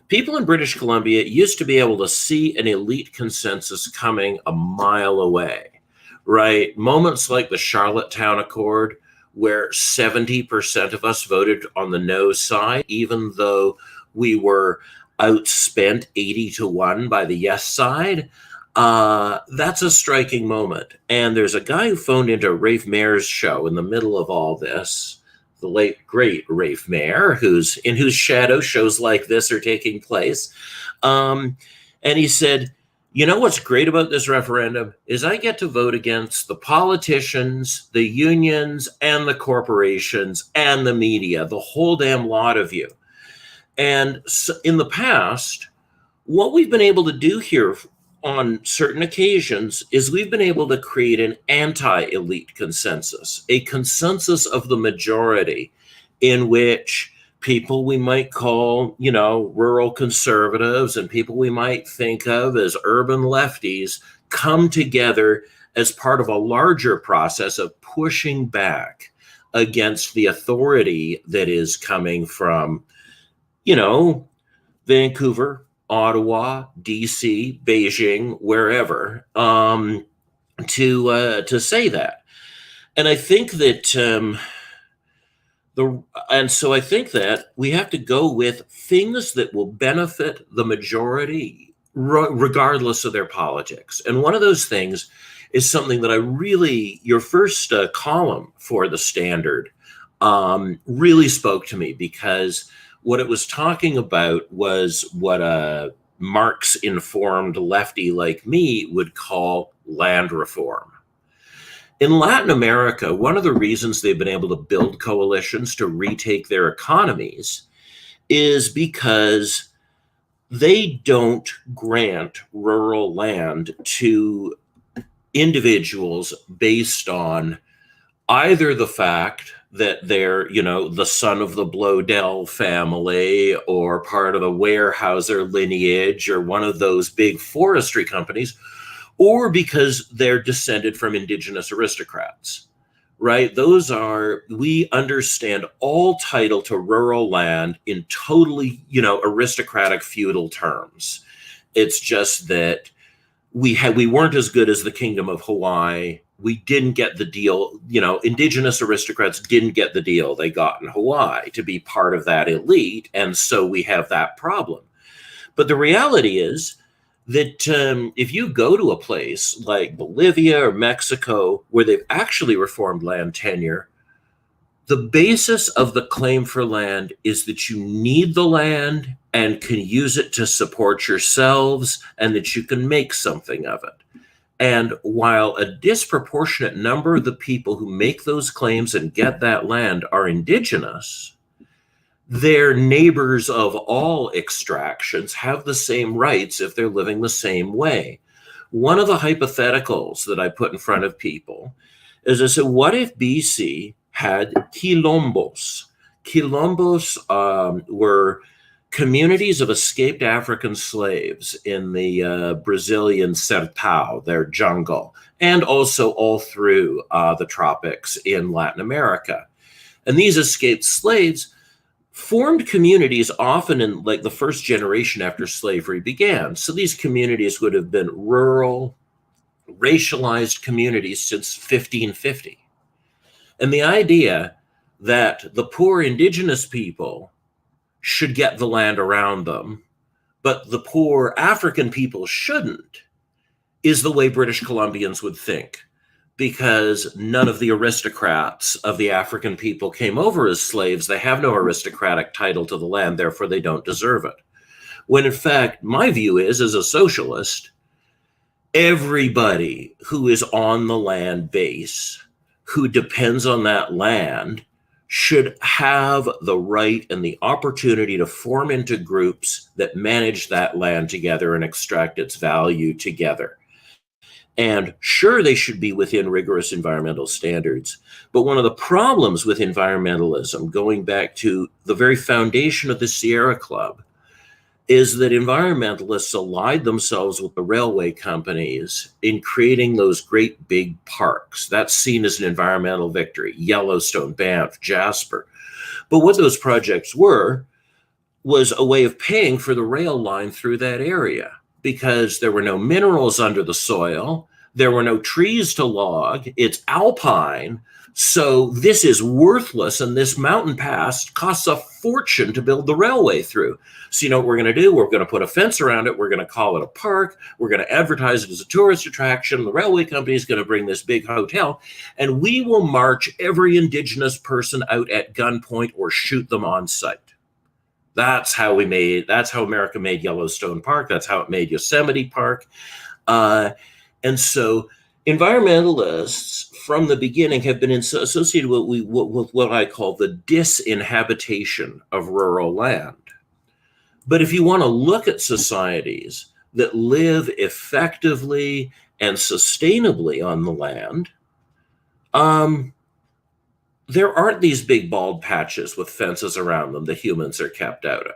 people in British Columbia used to be able to see an elite consensus coming a mile away, right? Moments like the Charlottetown Accord, where 70% of us voted on the no side, even though we were outspent 80-1 by the yes side. That's a striking moment. And there's a guy who phoned into Rafe Mair's show in the middle of all this, the late, great Rafe Mair, in whose shadow shows like this are taking place. And he said, what's great about this referendum is I get to vote against the politicians, the unions, and the corporations, and the media, the whole damn lot of you. And so in the past, what we've been able to do here on certain occasions is we've been able to create an anti-elite consensus, a consensus of the majority in which people we might call, rural conservatives and people we might think of as urban lefties come together as part of a larger process of pushing back against the authority that is coming from, Vancouver, Ottawa, DC, Beijing, wherever, to say that. And I think that I think that we have to go with things that will benefit the majority, regardless of their politics. And one of those things is something that your first column for the Standard really spoke to me, because what it was talking about was what a Marx-informed lefty like me would call land reform. In Latin America, one of the reasons they've been able to build coalitions to retake their economies is because they don't grant rural land to individuals based on either the fact that they're, the son of the Bloedel family or part of the Weyerhaeuser lineage or one of those big forestry companies, or because they're descended from indigenous aristocrats, right? We understand all title to rural land in totally, aristocratic feudal terms. It's just that we weren't as good as the Kingdom of Hawaii. We didn't get the deal, indigenous aristocrats didn't get the deal they got in Hawaii to be part of that elite. And so we have that problem. But the reality is that if you go to a place like Bolivia or Mexico, where they've actually reformed land tenure, the basis of the claim for land is that you need the land and can use it to support yourselves and that you can make something of it. And while a disproportionate number of the people who make those claims and get that land are indigenous, their neighbors of all extractions have the same rights if they're living the same way. One of the hypotheticals that I put in front of people is I said, what if BC had quilombos? Quilombos were communities of escaped African slaves in the Brazilian Sertão, their jungle, and also all through the tropics in Latin America. And these escaped slaves formed communities often in like the first generation after slavery began. So these communities would have been rural, racialized communities since 1550. And the idea that the poor indigenous people should get the land around them, but the poor African people shouldn't, is the way British Columbians would think, because none of the aristocrats of the African people came over as slaves. They have no aristocratic title to the land, therefore they don't deserve it. When in fact, my view is, as a socialist, everybody who is on the land base, who depends on that land, should have the right and the opportunity to form into groups that manage that land together and extract its value together. And sure, they should be within rigorous environmental standards. But one of the problems with environmentalism, going back to the very foundation of the Sierra Club, is that environmentalists allied themselves with the railway companies in creating those great big parks. That's seen as an environmental victory: Yellowstone, Banff, Jasper. But what those projects were was a way of paying for the rail line through that area, because there were no minerals under the soil, there were no trees to log, it's alpine, so this is worthless, and this mountain pass costs a fortune to build the railway through. So you know what we're going to do? We're going to put a fence around it, we're going to call it a park, we're going to advertise it as a tourist attraction, the railway company is going to bring this big hotel, and we will march every indigenous person out at gunpoint or shoot them on sight. That's how America made Yellowstone Park. That's how it made Yosemite Park. And so environmentalists from the beginning have been associated with what I call the disinhabitation of rural land. But if you want to look at societies that live effectively and sustainably on the land, there aren't these big bald patches with fences around them that humans are kept out of.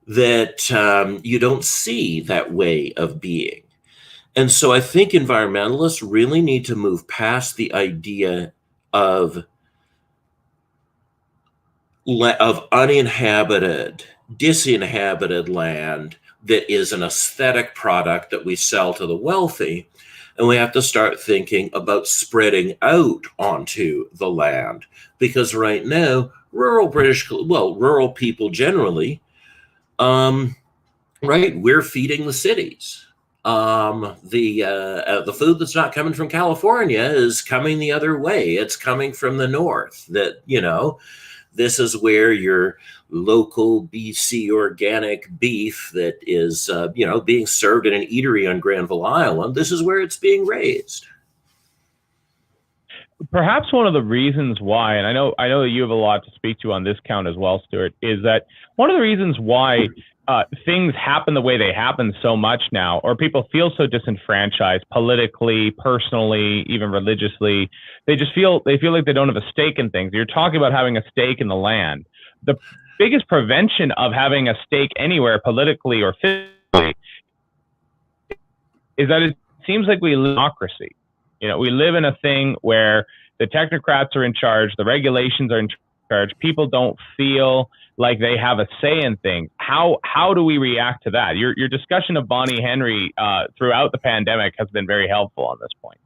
That you don't see that way of being. And so I think environmentalists really need to move past the idea of uninhabited, disinhabited land that is an aesthetic product that we sell to the wealthy. And we have to start thinking about spreading out onto the land, because right now, rural people generally, right, we're feeding the cities. The food that's not coming from California is coming the other way. It's coming from the north. That, you know, this is where your local BC organic beef that is, being served in an eatery on Granville Island, this is where it's being raised. Perhaps one of the reasons why, and I know that you have a lot to speak to on this count as well, Stuart, is that one of the reasons why things happen the way they happen so much now, or people feel so disenfranchised politically, personally, even religiously, they feel like they don't have a stake in things. You're talking about having a stake in the land. The biggest prevention of having a stake anywhere politically or physically is that it seems like we live in democracy. You know, we live in a thing where the technocrats are in charge, the regulations are in charge, people don't feel like they have a say in things. How do we react to that? Your discussion of Bonnie Henry throughout the pandemic has been very helpful on this point.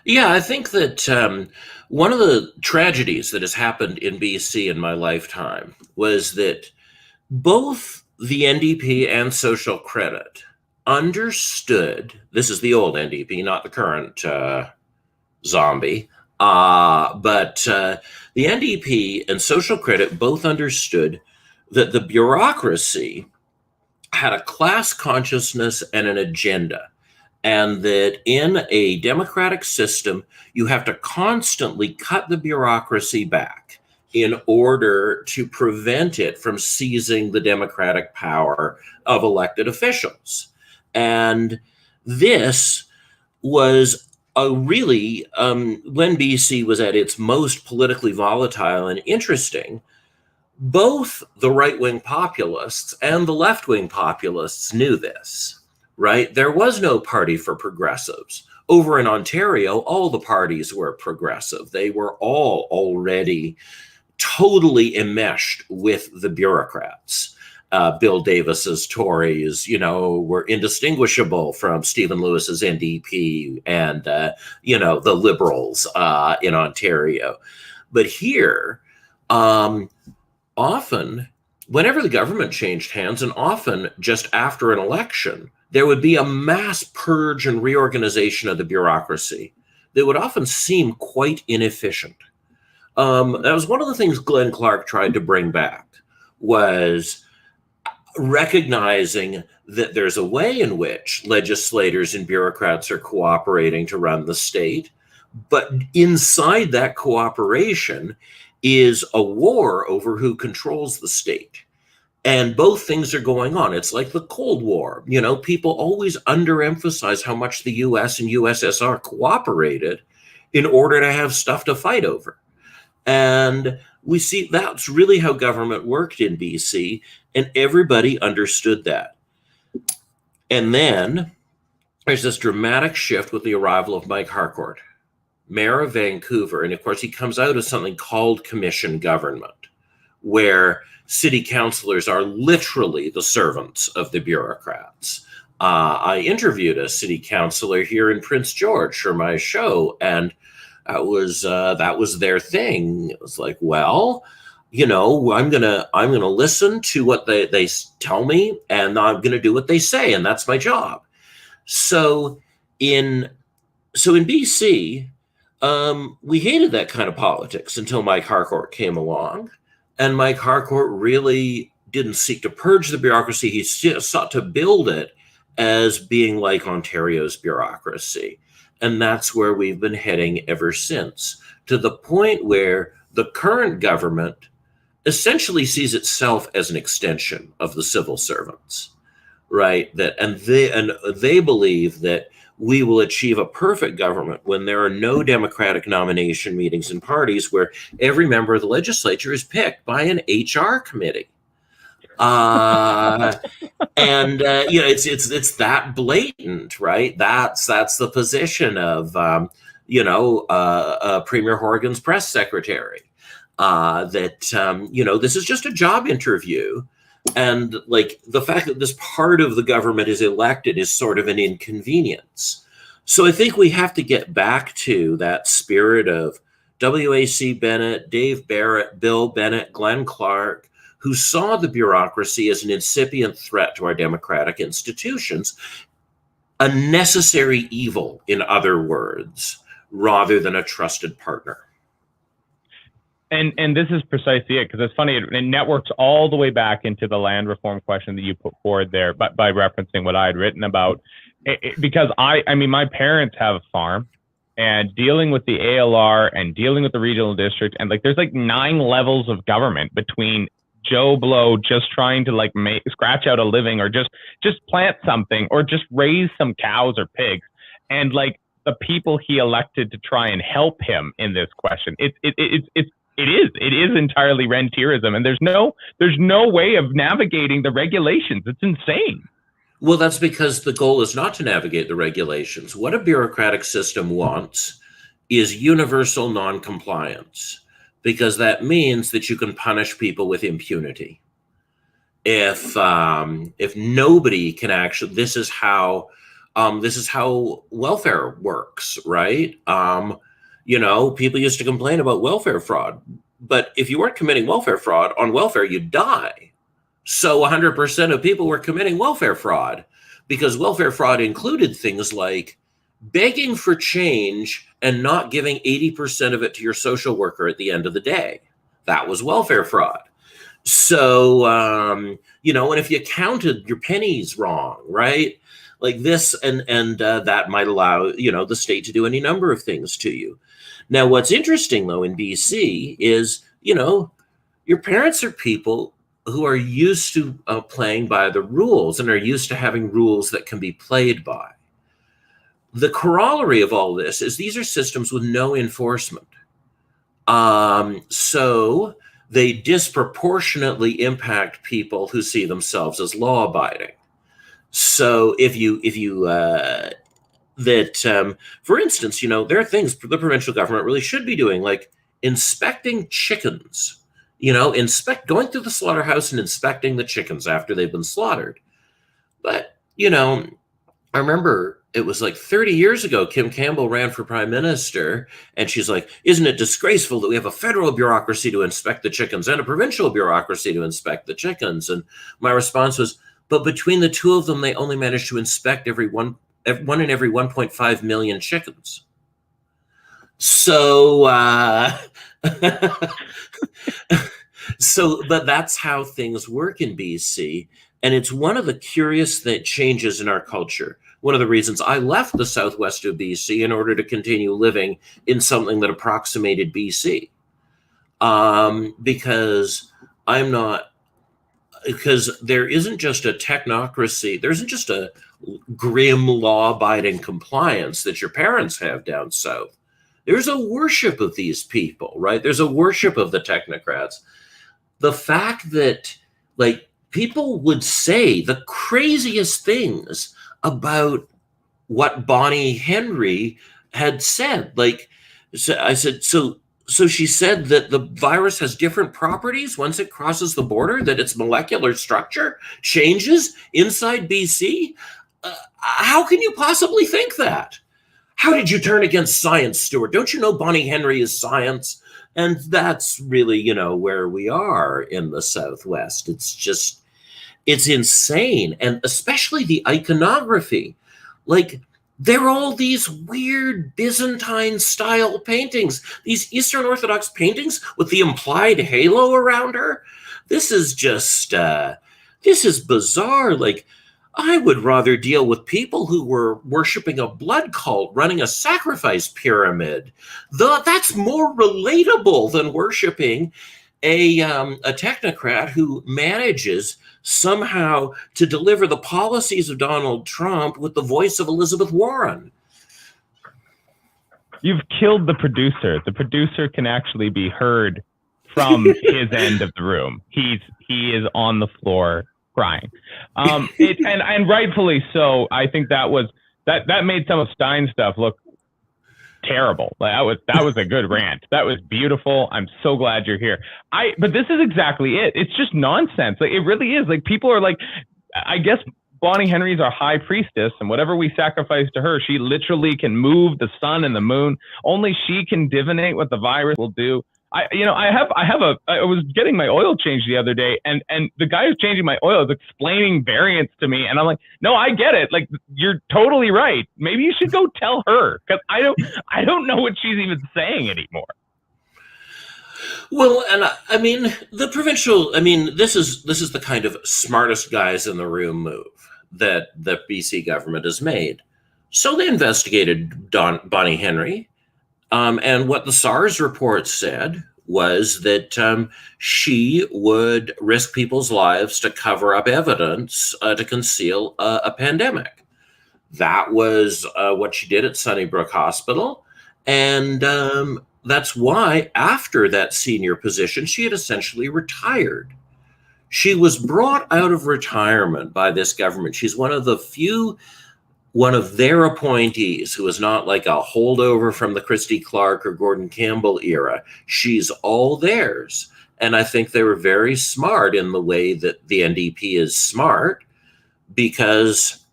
Yeah, I think that one of the tragedies that has happened in BC in my lifetime was that both the NDP and Social Credit understood, this is the old NDP, not the current zombie, but the NDP and Social Credit both understood that the bureaucracy had a class consciousness and an agenda, and that in a democratic system, you have to constantly cut the bureaucracy back in order to prevent it from seizing the democratic power of elected officials. And this was a really, when BC was at its most politically volatile and interesting, both the right-wing populists and the left-wing populists knew this, right? There was no party for progressives. Over in Ontario, all the parties were progressive. They were all already totally enmeshed with the bureaucrats. Bill Davis's Tories, were indistinguishable from Stephen Lewis's NDP and, the Liberals in Ontario. But here, often, whenever the government changed hands, and often just after an election, there would be a mass purge and reorganization of the bureaucracy that would often seem quite inefficient. That was one of the things Glenn Clark tried to bring back, was recognizing that there's a way in which legislators and bureaucrats are cooperating to run the state, but inside that cooperation is a war over who controls the state. And both things are going on. It's like the Cold War. People always underemphasize how much the US and USSR cooperated in order to have stuff to fight over. And we see that's really how government worked in BC, and everybody understood that. And then there's this dramatic shift with the arrival of Mike Harcourt, mayor of Vancouver. And of course, he comes out of something called commission government, where city councillors are literally the servants of the bureaucrats. I interviewed a city councillor here in Prince George for my show, and that was their thing. It was like, well, I'm gonna listen to what they tell me, and I'm gonna do what they say, and that's my job. So in BC, we hated that kind of politics until Mike Harcourt came along. And Mike Harcourt really didn't seek to purge the bureaucracy. He sought to build it as being like Ontario's bureaucracy. And that's where we've been heading ever since, to the point where the current government essentially sees itself as an extension of the civil servants, right? And they believe that we will achieve a perfect government when there are no democratic nomination meetings and parties, where every member of the legislature is picked by an HR committee. It's that blatant, right? That's the position of Premier Horgan's press secretary. This is just a job interview. And like the fact that this part of the government is elected is sort of an inconvenience. So I think we have to get back to that spirit of W.A.C. Bennett, Dave Barrett, Bill Bennett, Glenn Clark, who saw the bureaucracy as an incipient threat to our democratic institutions, a necessary evil, in other words, rather than a trusted partner. And this is precisely it, because it's funny, it networks all the way back into the land reform question that you put forward there, but by referencing what I had written about, because I mean, my parents have a farm, and dealing with the ALR and dealing with the regional district, and like, there's like 9 levels of government between Joe Blow just trying to scratch out a living, or just plant something, or just raise some cows or pigs, and like the people he elected to try and help him in this question. It is entirely rentierism, and there's no way of navigating the regulations. It's insane. Well, that's because the goal is not to navigate the regulations. What a bureaucratic system wants is universal non-compliance, because that means that you can punish people with impunity. If nobody can actually, this is how welfare works, right? People used to complain about welfare fraud, but if you weren't committing welfare fraud on welfare, you'd die. So 100% of people were committing welfare fraud, because welfare fraud included things like begging for change and not giving 80% of it to your social worker at the end of the day. That was welfare fraud. So, and if you counted your pennies wrong, right? Like this, and that might allow, the state to do any number of things to you. Now, what's interesting, though, in BC is, your parents are people who are used to playing by the rules, and are used to having rules that can be played by. The corollary of all this is these are systems with no enforcement. So they disproportionately impact people who see themselves as law-abiding. So for instance, there are things the provincial government really should be doing, like inspecting chickens going through the slaughterhouse and inspecting the chickens after they've been slaughtered. But, I remember it was like 30 years ago, Kim Campbell ran for prime minister, and she's like, isn't it disgraceful that we have a federal bureaucracy to inspect the chickens and a provincial bureaucracy to inspect the chickens? And my response was, but between the two of them, they only managed to inspect one in every 1.5 million chickens. So, but that's how things work in BC. And it's one of the curious changes in our culture. One of the reasons I left the southwest of BC in order to continue living in something that approximated BC. Because there isn't just a technocracy, there isn't just a grim law-abiding compliance that your parents have down south. There's a worship of these people, right? There's a worship of the technocrats. The fact that, people would say the craziest things about what Bonnie Henry had said. I said, so she said that the virus has different properties once it crosses the border, that its molecular structure changes inside BC. How can you possibly think that? How did you turn against science, Stuart? Don't you know Bonnie Henry is science? And that's really, where we are in the Southwest. It's insane. And especially the iconography. There are all these weird Byzantine style paintings, these Eastern Orthodox paintings with the implied halo around her. This is bizarre. I would rather deal with people who were worshiping a blood cult, running a sacrifice pyramid. That's more relatable than worshiping a technocrat who manages somehow to deliver the policies of Donald Trump with the voice of Elizabeth Warren. You've killed the producer. The producer can actually be heard from his end of the room. He is on the floor crying, and rightfully so. I think that made some of Stein's stuff look terrible. That was a good rant. That was beautiful. I'm so glad you're here. But this is exactly it. It's just nonsense. It really is. People are I guess Bonnie Henry's our high priestess, and whatever we sacrifice to her, she literally can move the sun and the moon. Only she can divinate what the virus will do. I was getting my oil changed the other day, and the guy who's changing my oil is explaining variants to me, and I'm like, no, I get it. You're totally right. Maybe you should go tell her, because I don't know what she's even saying anymore. Well, and the provincial, this is the kind of smartest guys in the room move that the BC government has made. So they investigated Bonnie Henry. And what the SARS report said was that she would risk people's lives to cover up evidence to conceal a pandemic. That was what she did at Sunnybrook Hospital. And that's why, after that senior position, she had essentially retired. She was brought out of retirement by this government. She's one of their appointees who is not like a holdover from the Christy Clark or Gordon Campbell era. She's all theirs. And I think they were very smart in the way that the NDP is smart, because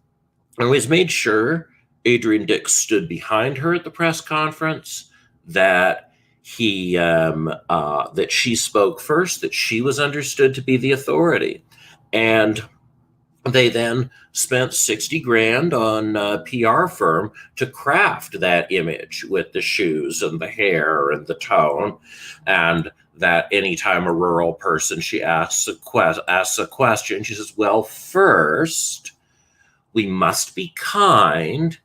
it always made sure Adrian Dix stood behind her at the press conference, that that she spoke first, that she was understood to be the authority. And they then spent $60,000 on a PR firm to craft that image with the shoes and the hair and the tone, and that anytime a rural person she asks a question, she says, well, first, we must be kind,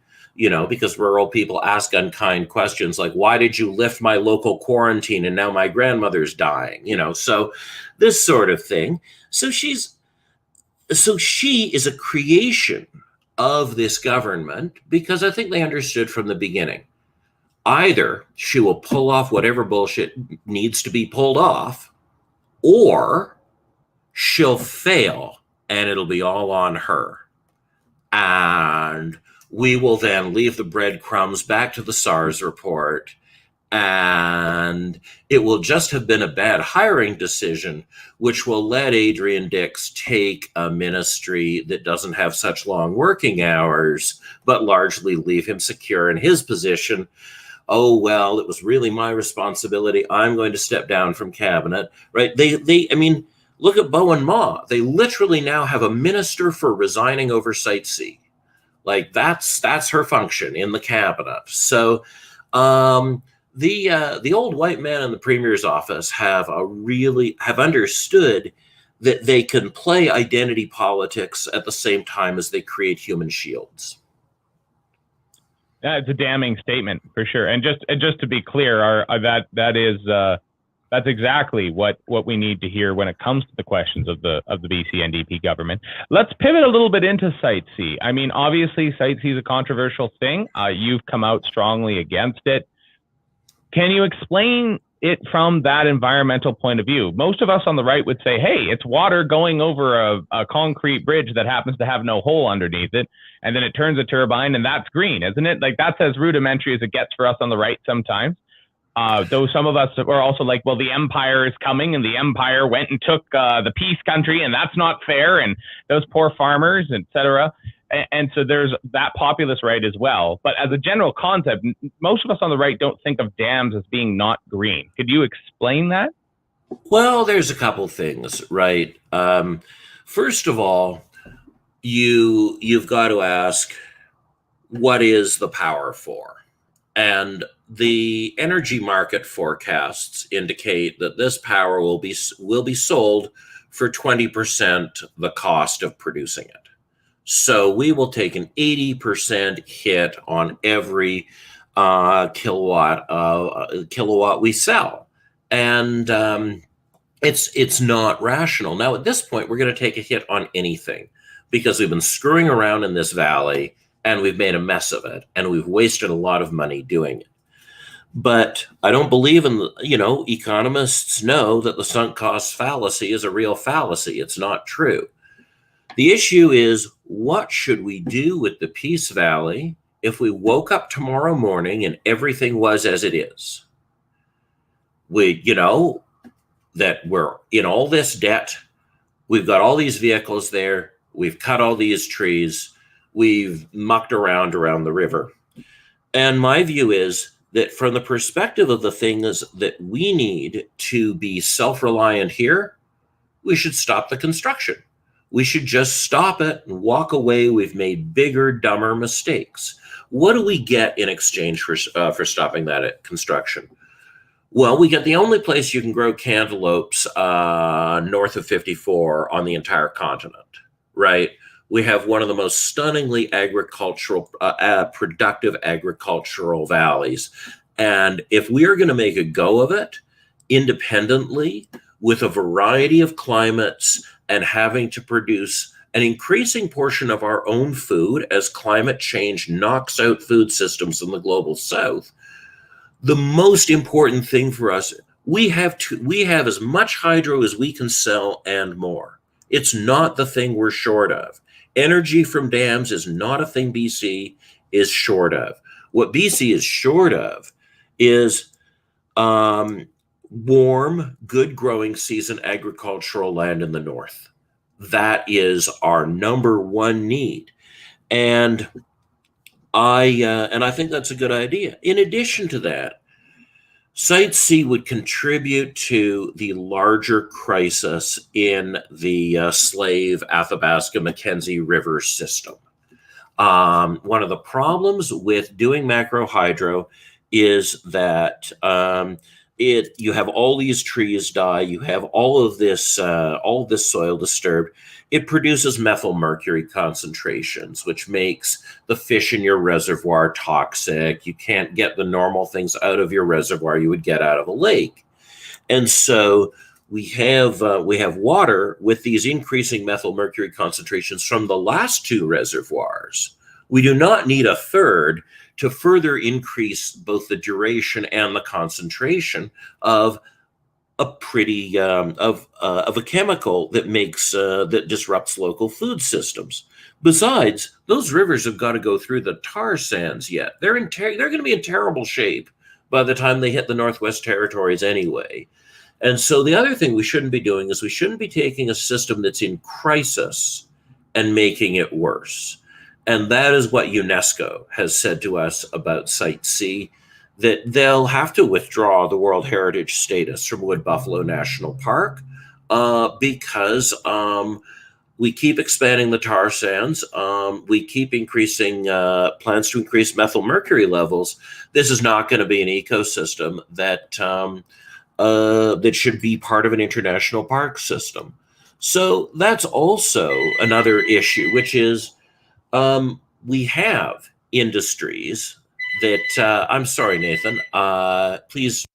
because rural people ask unkind questions like, why did you lift my local quarantine and now my grandmother's dying? So this sort of thing. So she is a creation of this government, because I think they understood from the beginning, either she will pull off whatever bullshit needs to be pulled off, or she'll fail and it'll be all on her. And we will then leave the breadcrumbs back to the SARS report, And it will just have been a bad hiring decision, which will let Adrian Dix take a ministry that doesn't have such long working hours, but largely leave him secure in his position. Oh, well, it was really my responsibility. I'm going to step down from cabinet, right? I mean, look at Bo and Ma. They literally now have a minister for resigning oversight C. Like that's her function in the cabinet. So, the old white man in the premier's office have understood that they can play identity politics at the same time as they create human shields. It's a damning statement for sure. And just to be clear, that's exactly what we need to hear when it comes to the questions of the BC NDP government. Let's pivot a little bit into Site C. I mean, obviously, Site C is a controversial thing. You've come out strongly against it. Can you explain it from that environmental point of view? Most of us on the right would say, hey, it's water going over a concrete bridge that happens to have no hole underneath it, and then it turns a turbine, and that's green, isn't it? Like, that's as rudimentary as it gets for us on the right sometimes. Though some of us are also like, well, the empire is coming, and the empire went and took the peace country, and that's not fair, and those poor farmers, etc. And so there's that populist right as well. But as a general concept, most of us on the right don't think of dams as being not green. Could you explain that? Well, there's a couple things, right? First of all, you've got to ask, what is the power for? And the energy market forecasts indicate that this power will be sold for 20% the cost of producing it. So we will take an 80% hit on every kilowatt we sell, and it's not rational. Now at this point, we're going to take a hit on anything because we've been screwing around in this valley and we've made a mess of it, and we've wasted a lot of money doing it. But I don't believe in economists know that the sunk cost fallacy is a real fallacy. It's not true. The issue is, what should we do with the Peace Valley if we woke up tomorrow morning and everything was as it is? That we're in all this debt. We've got all these vehicles there. We've cut all these trees. We've mucked around the river. And my view is that from the perspective of the things that we need to be self-reliant here, we should stop the construction. We should just stop it and walk away. We've made bigger, dumber mistakes. What do we get in exchange for stopping that construction? Well, we get the only place you can grow cantaloupes north of 54 on the entire continent, right? We have one of the most stunningly productive agricultural valleys. And if we are going to make a go of it independently with a variety of climates and having to produce an increasing portion of our own food as climate change knocks out food systems in the global south, the most important thing for us, we have as much hydro as we can sell and more. It's not the thing we're short of. Energy from dams is not a thing BC is short of. What BC is short of is warm, good growing season agricultural land in the north. That is our number one need. And I think that's a good idea. In addition to that, Site C would contribute to the larger crisis in the Slave, Athabasca, Mackenzie River system. One of the problems with doing macro hydro is that you have all these trees die, you have all this soil disturbed. It produces methyl mercury concentrations, which makes the fish in your reservoir toxic. You can't get the normal things out of your reservoir you would get out of a lake. And so we have water with these increasing methyl mercury concentrations from the last two reservoirs. We do not need a third to further increase both the duration and the concentration of a chemical that disrupts local food systems. Besides, those rivers have got to go through the tar sands yet. They're going to be in terrible shape by the time they hit the Northwest Territories anyway. And so the other thing we shouldn't be doing is we shouldn't be taking a system that's in crisis and making it worse. And that is what UNESCO has said to us about Site C, that they'll have to withdraw the World Heritage status from Wood Buffalo National Park because we keep expanding the tar sands. We keep increasing plans to increase methyl mercury levels. This is not going to be an ecosystem that that should be part of an international park system. So that's also another issue, which is we have industries that I'm sorry, Nathan. Please.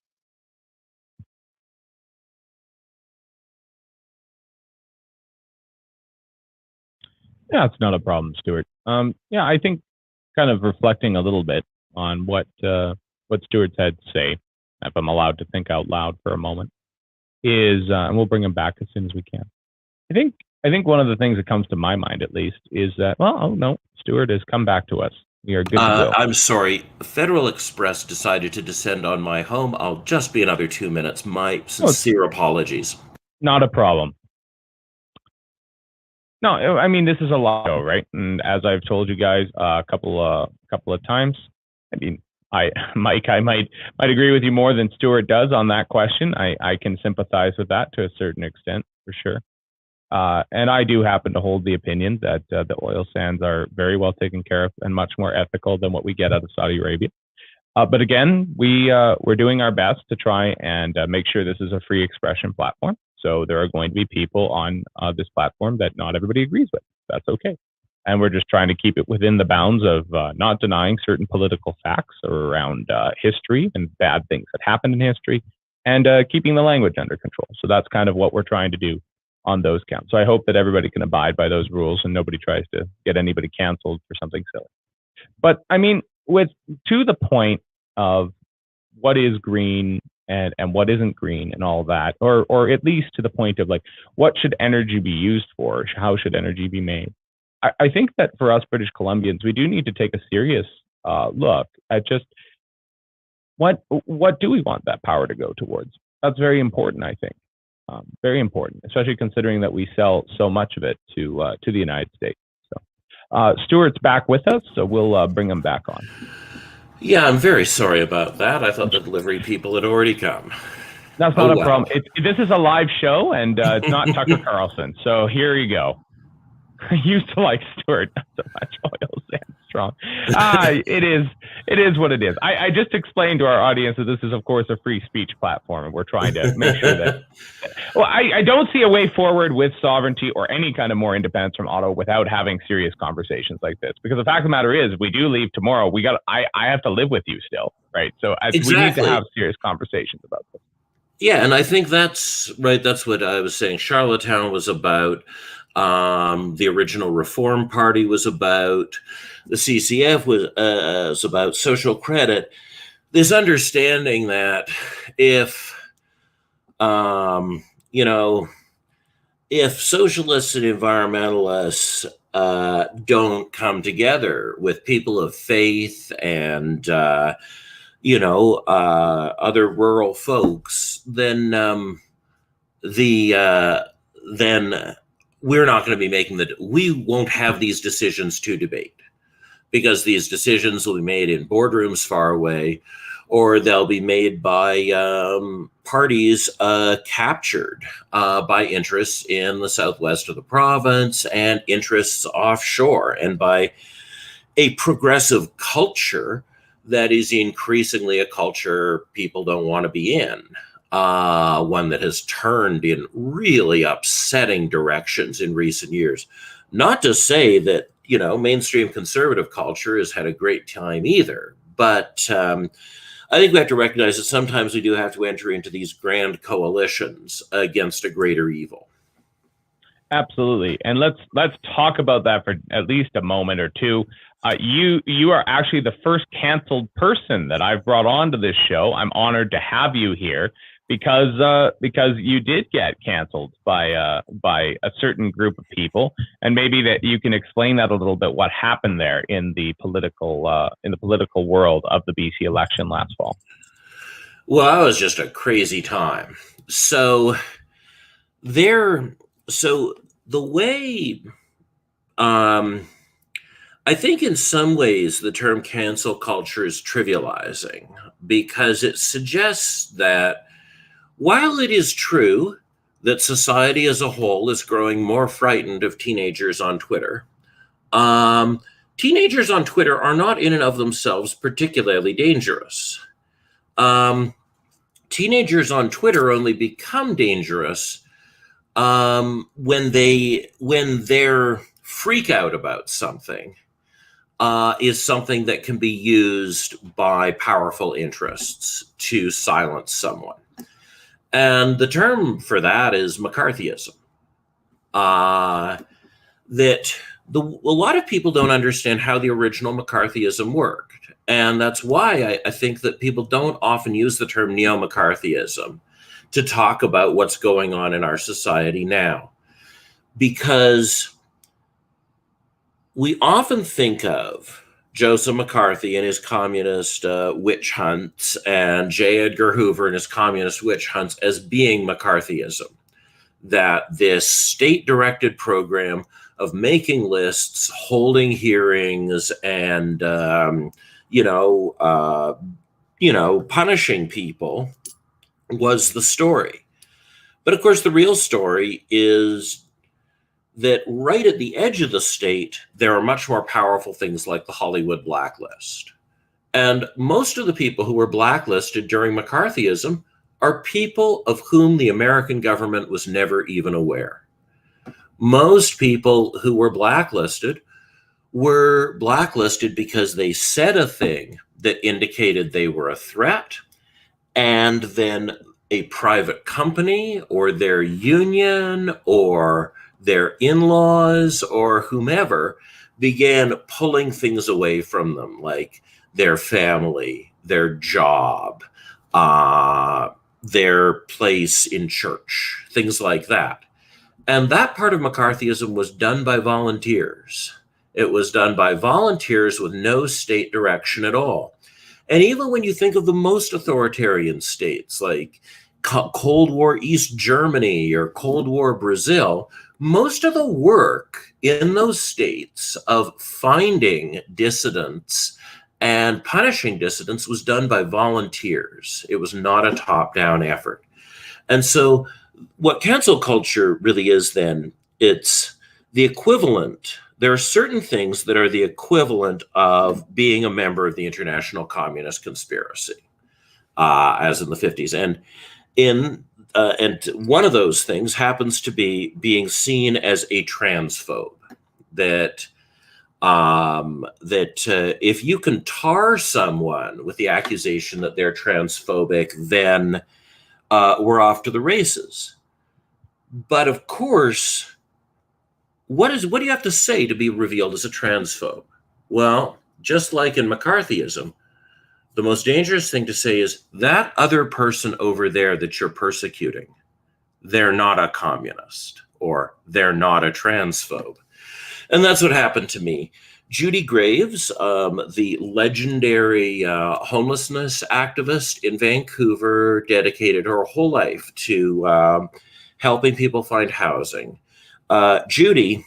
Yeah, it's not a problem, Stuart. Yeah, I think kind of reflecting a little bit on what Stuart's had to say, if I'm allowed to think out loud for a moment, is, and we'll bring him back as soon as we can. I think one of the things that comes to my mind, at least, is that, well, oh no, Stuart has come back to us. We are good to go. I'm sorry. Federal Express decided to descend on my home. I'll just be another 2 minutes. My sincere apologies. Not a problem. No, I mean, this is a live show, right? And as I've told you guys a couple of times, I mean, Mike, I might agree with you more than Stuart does on that question. I can sympathize with that to a certain extent, for sure. And I do happen to hold the opinion that the oil sands are very well taken care of and much more ethical than what we get out of Saudi Arabia. But again, we're doing our best to try and make sure this is a free expression platform. So there are going to be people on this platform that not everybody agrees with. That's okay. And we're just trying to keep it within the bounds of not denying certain political facts around history and bad things that happened in history, and keeping the language under control. So that's kind of what we're trying to do on those counts. So I hope that everybody can abide by those rules and nobody tries to get anybody canceled for something silly. But I mean, to the point of what is green and what isn't green and all that, or at least to the point of like, what should energy be used for? How should energy be made? I think that for us British Columbians, we do need to take a serious look at just what do we want that power to go towards? That's very important, I think. Very important, especially considering that we sell so much of it to the United States. So Stuart's back with us, so we'll bring him back on. Yeah, I'm very sorry about that. I thought the delivery people had already come. That's not a problem. This is a live show, and it's not Tucker Carlson. So here you go. I used to like Stuart, not so much oil sands strong. It is what it is. I just explained to our audience that this is, of course, a free speech platform, and we're trying to make sure that. Well, I don't see a way forward with sovereignty or any kind of more independence from Ottawa without having serious conversations like this. Because the fact of the matter is, if we do leave tomorrow, I have to live with you still, right? So exactly. We need to have serious conversations about this. Yeah, and I think that's right. That's what I was saying. Charlottetown was about. The original Reform Party was about. The CCF was about social credit. This understanding that if socialists and environmentalists don't come together with people of faith and other rural folks, then we're not going to be making we won't have these decisions to debate, because these decisions will be made in boardrooms far away, or they'll be made by parties captured by interests in the southwest of the province and interests offshore, and by a progressive culture that is increasingly a culture people don't want to be in. One that has turned in really upsetting directions in recent years. Not to say that, mainstream conservative culture has had a great time either, but I think we have to recognize that sometimes we do have to enter into these grand coalitions against a greater evil. Absolutely. And let's talk about that for at least a moment or two. You are actually the first canceled person that I've brought onto this show. I'm honored to have you here because you did get canceled by a certain group of people, and maybe that you can explain that a little bit, what happened there in the political world of the BC election last fall. Well, that was just a crazy time. So there, so the way, um, I think in some ways the term cancel culture is trivializing because it suggests that while it is true that society as a whole is growing more frightened of teenagers on Twitter, um, teenagers on Twitter are not in and of themselves particularly dangerous. Um, Teenagers on Twitter only become dangerous when their freak out about something is something that can be used by powerful interests to silence someone. And the term for that is McCarthyism. That a lot of people don't understand how the original McCarthyism worked. And that's why I think that people don't often use the term neo-McCarthyism to talk about what's going on in our society now. Because we often think of Joseph McCarthy and his communist witch hunts and J. Edgar Hoover and his communist witch hunts as being McCarthyism. That this state-directed program of making lists, holding hearings, and punishing people was the story. But of course, the real story is that right at the edge of the state, there are much more powerful things like the Hollywood blacklist. And most of the people who were blacklisted during McCarthyism are people of whom the American government was never even aware. Most people who were blacklisted because they said a thing that indicated they were a threat, and then a private company or their union or their in-laws or whomever began pulling things away from them, like their family, their job, their place in church, things like that. And that part of McCarthyism was done by volunteers. It was done by volunteers with no state direction at all. And even when you think of the most authoritarian states like Cold War East Germany or Cold War Brazil, most of the work in those states of finding dissidents and punishing dissidents was done by volunteers. It was not a top-down effort. And so what cancel culture really is then, it's the equivalent. There are certain things that are the equivalent of being a member of the international communist conspiracy, as in the 50s. And one of those things happens to be being seen as a transphobe. That if you can tar someone with the accusation that they're transphobic, then we're off to the races. But of course, what do you have to say to be revealed as a transphobe? Well, just like in McCarthyism, the most dangerous thing to say is that other person over there that you're persecuting, they're not a communist or they're not a transphobe. And that's what happened to me. Judy Graves, the legendary homelessness activist in Vancouver, dedicated her whole life to helping people find housing. Judy,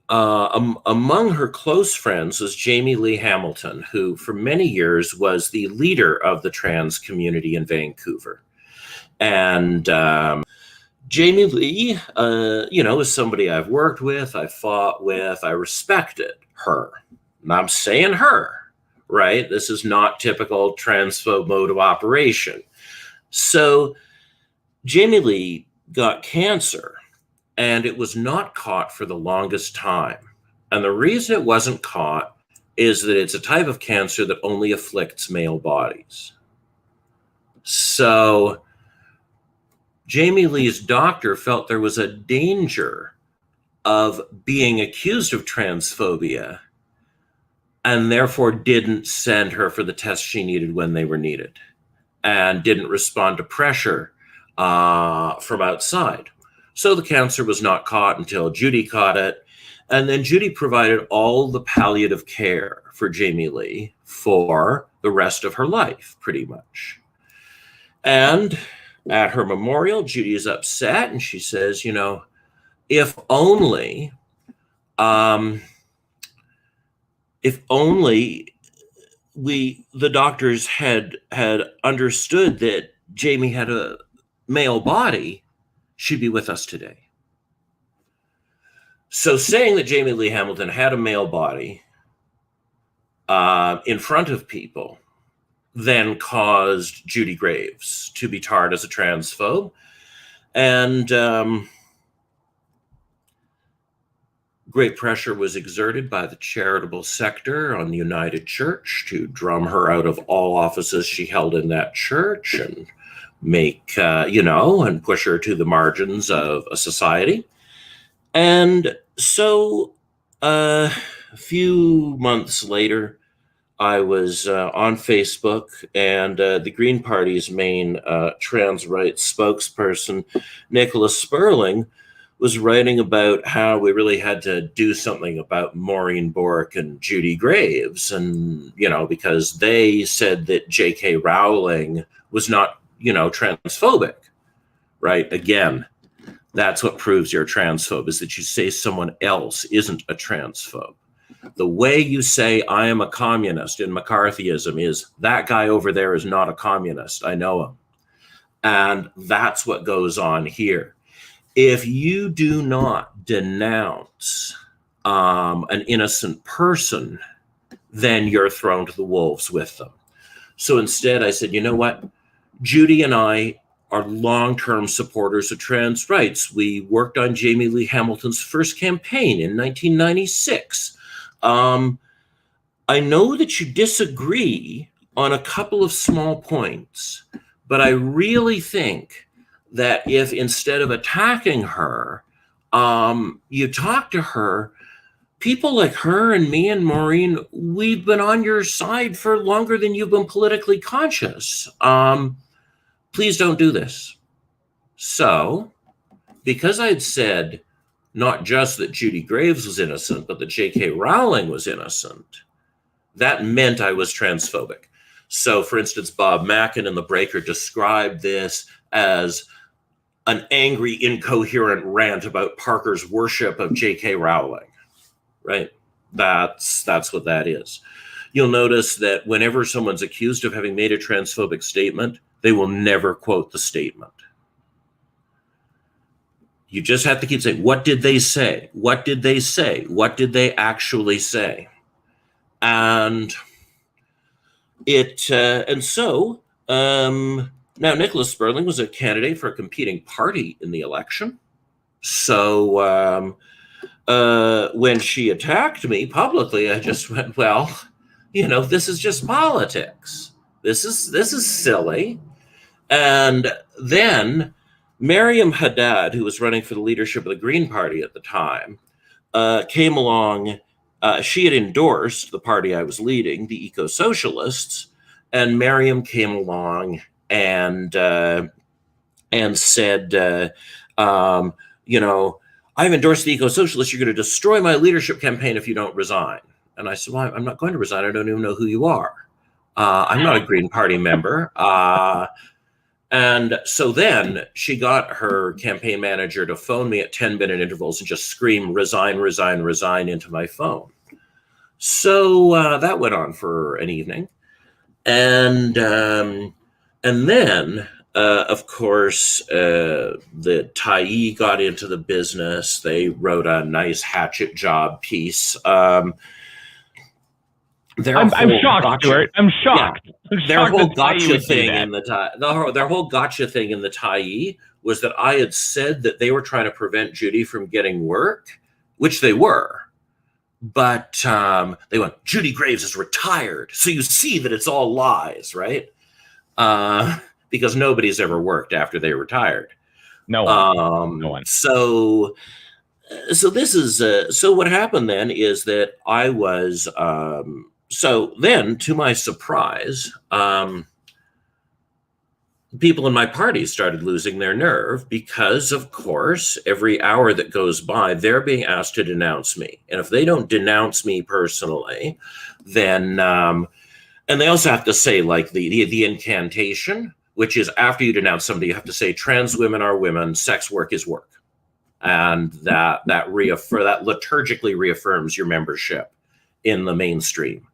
among her close friends was Jamie Lee Hamilton, who for many years was the leader of the trans community in Vancouver. And Jamie Lee, is somebody I've worked with, I fought with, I respected her. And I'm saying her, right? This is not typical transphobe mode of operation. So Jamie Lee got cancer, and it was not caught for the longest time. And the reason it wasn't caught is that it's a type of cancer that only afflicts male bodies. So Jamie Lee's doctor felt there was a danger of being accused of transphobia and therefore didn't send her for the tests she needed when they were needed and didn't respond to pressure from outside. So the cancer was not caught until Judy caught it. And then Judy provided all the palliative care for Jamie Lee for the rest of her life, pretty much. And at her memorial, Judy is upset, and she says, if only, the doctors had understood that Jamie had a male body, she'd be with us today. So saying that Jamie Lee Hamilton had a male body in front of people then caused Judy Graves to be tarred as a transphobe. And great pressure was exerted by the charitable sector on the United Church to drum her out of all offices she held in that church and make, and push her to the margins of a society. And so a few months later, I was on Facebook, and the Green Party's main trans rights spokesperson, Nicholas Sperling, was writing about how we really had to do something about Maureen Bork and Judy Graves. And, because they said that J.K. Rowling was not, transphobic, right? Again, that's what proves you're a transphobe, is that you say someone else isn't a transphobe. The way you say I am a communist in McCarthyism is that guy over there is not a communist. I know him. And that's what goes on here. If you do not denounce an innocent person, then you're thrown to the wolves with them. So instead I said, you know what? Judy and I are long-term supporters of trans rights. We worked on Jamie Lee Hamilton's first campaign in 1996. I know that you disagree on a couple of small points, but I really think that if instead of attacking her, you talk to her, people like her and me and Maureen, we've been on your side for longer than you've been politically conscious. Please don't do this. So, because I'd said not just that Judy Graves was innocent, but that J.K. Rowling was innocent, that meant I was transphobic. So, for instance, Bob Mackin in The Breaker described this as an angry, incoherent rant about Parker's worship of J.K. Rowling, right? That's what that is. You'll notice that whenever someone's accused of having made a transphobic statement, they will never quote the statement. You just have to keep saying, what did they say? What did they say? What did they actually say? And so now Nicholas Sperling was a candidate for a competing party in the election. So when she attacked me publicly, I just went, well, this is just politics. This is silly. And then Miriam Haddad, who was running for the leadership of the Green Party at the time, came along. She had endorsed the party I was leading, the Eco-Socialists, and Miriam came along and said, I've endorsed the Eco-Socialists. You're going to destroy my leadership campaign if you don't resign. And I said, well, I'm not going to resign. I don't even know who you are. I'm not a Green Party member. And so then she got her campaign manager to phone me at 10-minute intervals and just scream, resign, resign, resign into my phone. So that went on for an evening. And then, of course, the Tyee got into the business. They wrote a nice hatchet job piece. I'm shocked, Stuart. I'm shocked. Yeah. I'm their shocked whole that gotcha Tyee thing in their whole gotcha thing in the Tyee was that I had said that they were trying to prevent Judy from getting work, which they were. But they went, Judy Graves is retired. So you see that it's all lies, right? Because nobody's ever worked after they retired. No one. No one. So this is so what happened then is that I was so then, to my surprise, people in my party started losing their nerve because, of course, every hour that goes by, they're being asked to denounce me. And if they don't denounce me personally, then, and they also have to say, like, the incantation, which is after you denounce somebody, you have to say trans women are women, sex work is work. And that liturgically reaffirms your membership in the mainstream.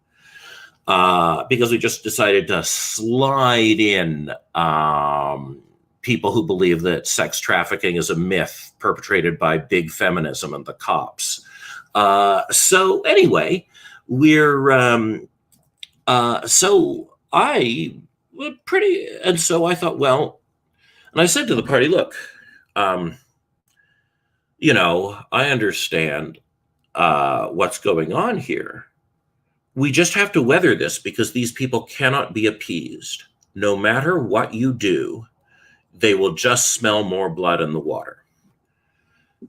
Because we just decided to slide in people who believe that sex trafficking is a myth perpetrated by big feminism and the cops. So anyway, so I thought, well, and I said to the party, look, you know, I understand what's going on here. We just have to weather this because these people cannot be appeased. No matter what you do, they will just smell more blood in the water.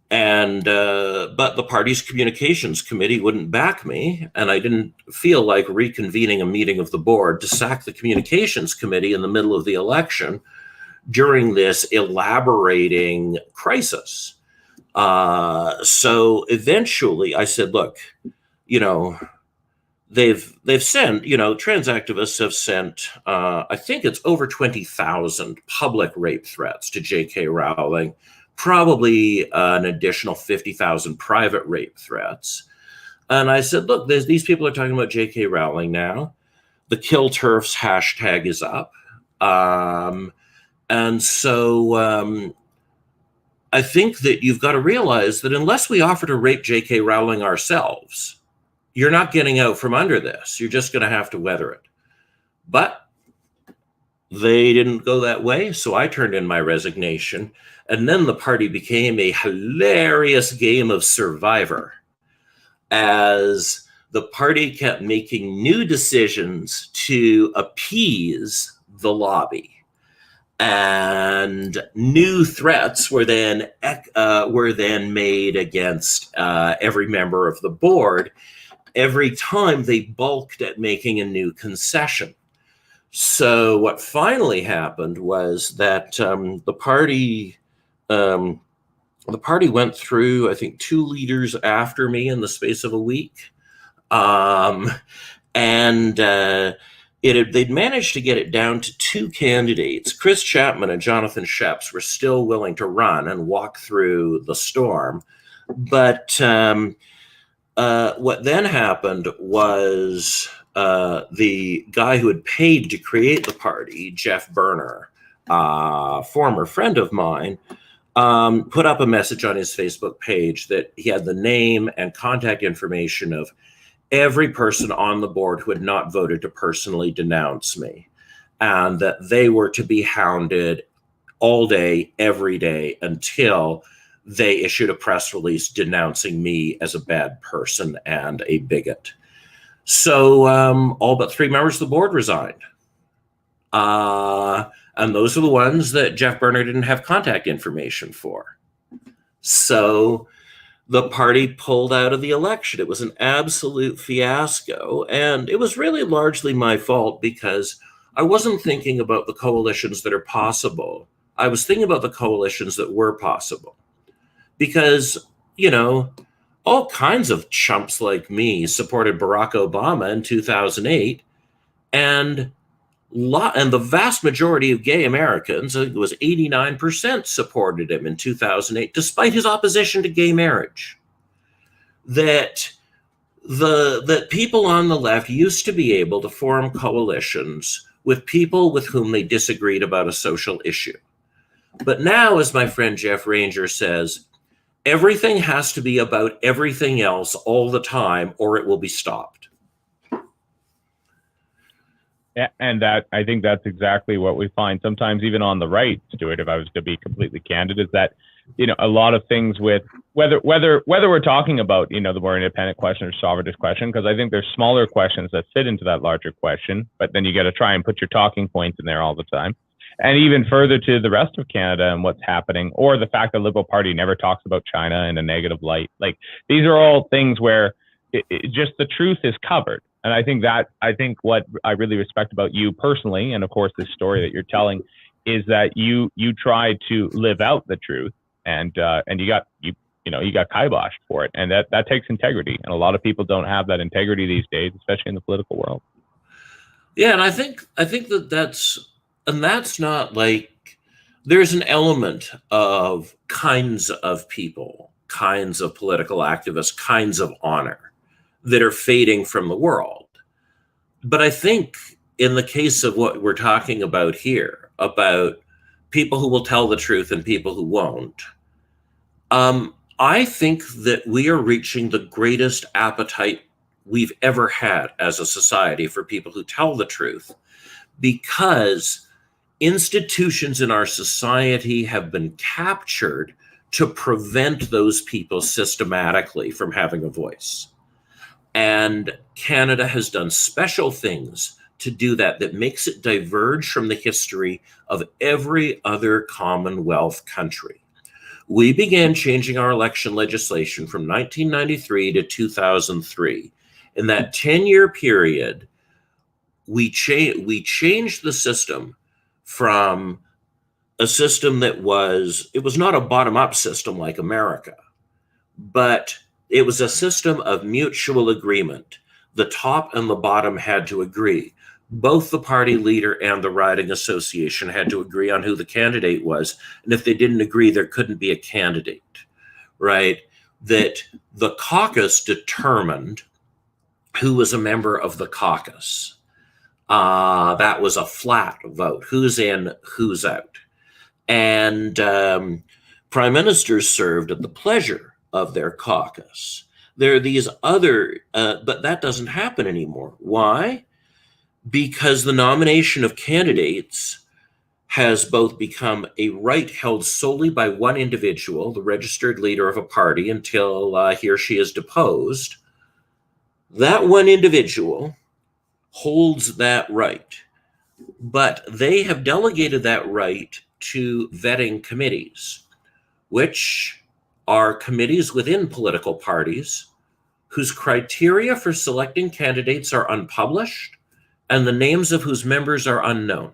And but the party's communications committee wouldn't back me, and I didn't feel like reconvening a meeting of the board to sack the communications committee in the middle of the election during this elaborating crisis. So eventually I said, look, you know, they've sent, you know, trans activists have sent, I think it's over 20,000 public rape threats to J.K. Rowling, probably an additional 50,000 private rape threats. And I said, look, these people are talking about J.K. Rowling now. The Kill TERFs hashtag is up. And so I think that you've got to realize that unless we offer to rape J.K. Rowling ourselves, you're not getting out from under this. You're just going to have to weather it. But they didn't go that way, so I turned in my resignation. And then the party became a hilarious game of Survivor as the party kept making new decisions to appease the lobby. And new threats were then made against every member of the board every time they balked at making a new concession. So what finally happened was that the party went through, I think, 2 leaders after me in the space of a week, they'd managed to get it down to 2 candidates. Chris Chapman and Jonathan Sheps were still willing to run and walk through the storm. But what then happened was the guy who had paid to create the party, Jeff Berner, former friend of mine, put up a message on his Facebook page that he had the name and contact information of every person on the board who had not voted to personally denounce me, and that they were to be hounded all day, every day, until they issued a press release denouncing me as a bad person and a bigot. So all but 3 members of the board resigned. And those are the ones that Jeff Berner didn't have contact information for. So the party pulled out of the election. It was an absolute fiasco. And it was really largely my fault because I wasn't thinking about the coalitions that are possible. I was thinking about the coalitions that were possible. Because, you know, all kinds of chumps like me supported Barack Obama in 2008. And the vast majority of gay Americans, I think it was 89%, supported him in 2008, despite his opposition to gay marriage. That people on the left used to be able to form coalitions with people with whom they disagreed about a social issue. But now, as my friend Jeff Ranger says, everything has to be about everything else all the time, or it will be stopped. And that, I think that's exactly what we find sometimes even on the right, Stuart, if I was to be completely candid, is that, you know, a lot of things with whether we're talking about, you know, the more independent question or sovereigntist question, because I think there's smaller questions that fit into that larger question, but then you got to try and put your talking points in there all the time. And even further to the rest of Canada and what's happening, or the fact that the Liberal Party never talks about China in a negative light. Like, these are all things where just the truth is covered. And I think what I really respect about you personally, and of course this story that you're telling, is that you try to live out the truth, and you got kiboshed for it, and that takes integrity, and a lot of people don't have that integrity these days, especially in the political world. Yeah, and I think that's and that's not like, there's an element of kinds of people, kinds of political activists, kinds of honor that are fading from the world. But I think in the case of what we're talking about here, about people who will tell the truth and people who won't, I think that we are reaching the greatest appetite we've ever had as a society for people who tell the truth, because institutions in our society have been captured to prevent those people systematically from having a voice. And Canada has done special things to do that, that makes it diverge from the history of every other Commonwealth country. We began changing our election legislation from 1993 to 2003. In that 10-year period, we changed the system from a system that it was not a bottom-up system like America, but it was a system of mutual agreement. The top and the bottom had to agree. Both the party leader and the riding association had to agree on who the candidate was. And if they didn't agree, there couldn't be a candidate, right? That the caucus determined who was a member of the caucus. That was a flat vote. Who's in, who's out. And prime ministers served at the pleasure of their caucus. There are these other, but that doesn't happen anymore. Why? Because the nomination of candidates has both become a right held solely by one individual, the registered leader of a party, until he or she is deposed. That one individual holds that right, but they have delegated that right to vetting committees, which are committees within political parties whose criteria for selecting candidates are unpublished and the names of whose members are unknown.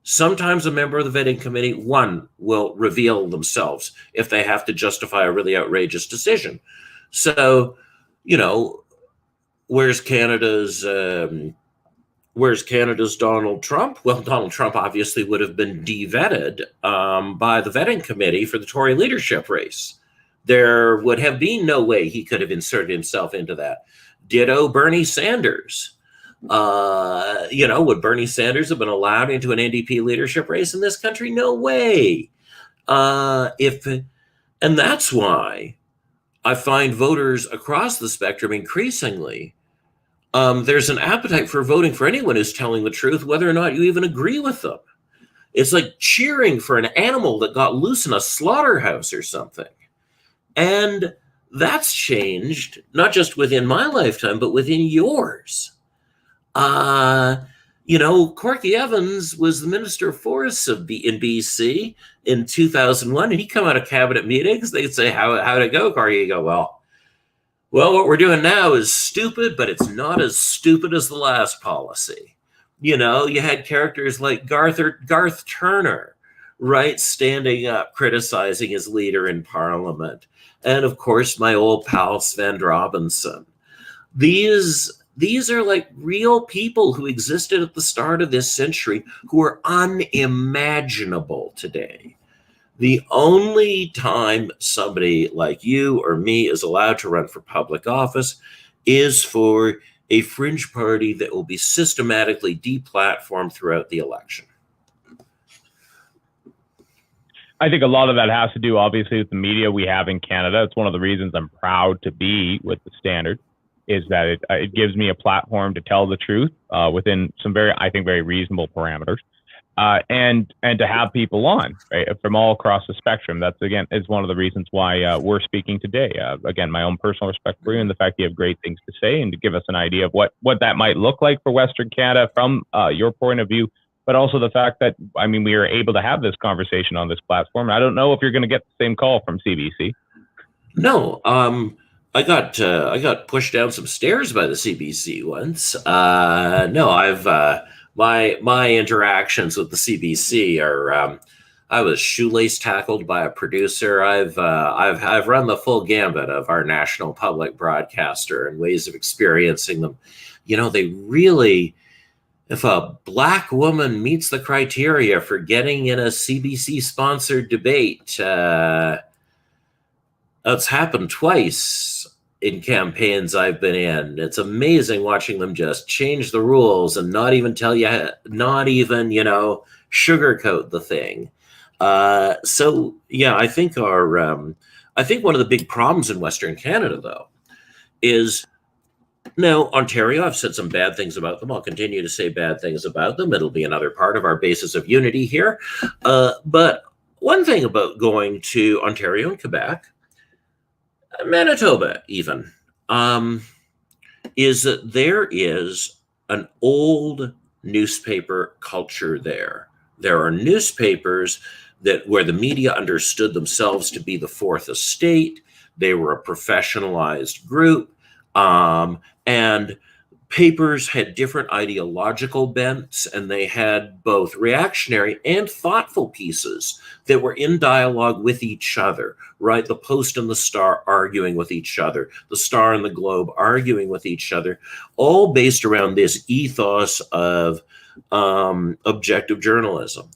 Sometimes a member of the vetting committee, one, will reveal themselves if they have to justify a really outrageous decision. So, where's Canada's Donald Trump? Well, Donald Trump obviously would have been de-vetted by the vetting committee for the Tory leadership race. There would have been no way he could have inserted himself into that. Ditto Bernie Sanders. Would Bernie Sanders have been allowed into an NDP leadership race in this country? No way. And that's why I find voters across the spectrum increasingly, there's an appetite for voting for anyone who's telling the truth, whether or not you even agree with them. It's like cheering for an animal that got loose in a slaughterhouse or something. And that's changed, not just within my lifetime, but within yours. Corky Evans was the Minister of Forests in BC in 2001, and he'd come out of cabinet meetings. They'd say, how'd it go, Corky? He'd go, well, what we're doing now is stupid, but it's not as stupid as the last policy. You had characters like Garth Turner, right, standing up, criticizing his leader in Parliament. And of course, my old pal, Sven Robinson. These are like real people who existed at the start of this century who are unimaginable today. The only time somebody like you or me is allowed to run for public office is for a fringe party that will be systematically deplatformed throughout the election. I think a lot of that has to do, obviously, with the media we have in Canada. It's one of the reasons I'm proud to be with the Standard, is that it gives me a platform to tell the truth within some very reasonable parameters, and to have people on, right, from all across the spectrum. That's, again, is one of the reasons why we're speaking today. Again, my own personal respect for you and the fact that you have great things to say, and to give us an idea of what that might look like for Western Canada from your point of view, but also the fact that, we are able to have this conversation on this platform. I don't know if you're going to get the same call from CBC. No, I got pushed down some stairs by the CBC once. No, I've my interactions with the CBC are. I was shoelace tackled by a producer. I've run the full gambit of our national public broadcaster and ways of experiencing them. They really, if a black woman meets the criteria for getting in a CBC-sponsored debate, that's happened twice in campaigns I've been in. It's amazing watching them just change the rules and not even tell you, not even, sugarcoat the thing. So yeah, I think I think one of the big problems in Western Canada, though, is now Ontario. I've said some bad things about them. I'll continue to say bad things about them. It'll be another part of our basis of unity here. But one thing about going to Ontario and Quebec, Manitoba even, is that there is an old newspaper culture there. There are newspapers where the media understood themselves to be the fourth estate. They were a professionalized group, and papers had different ideological bents, and they had both reactionary and thoughtful pieces that were in dialogue with each other, right? The Post and the Star arguing with each other, the Star and the Globe arguing with each other, all based around this ethos of objective journalism.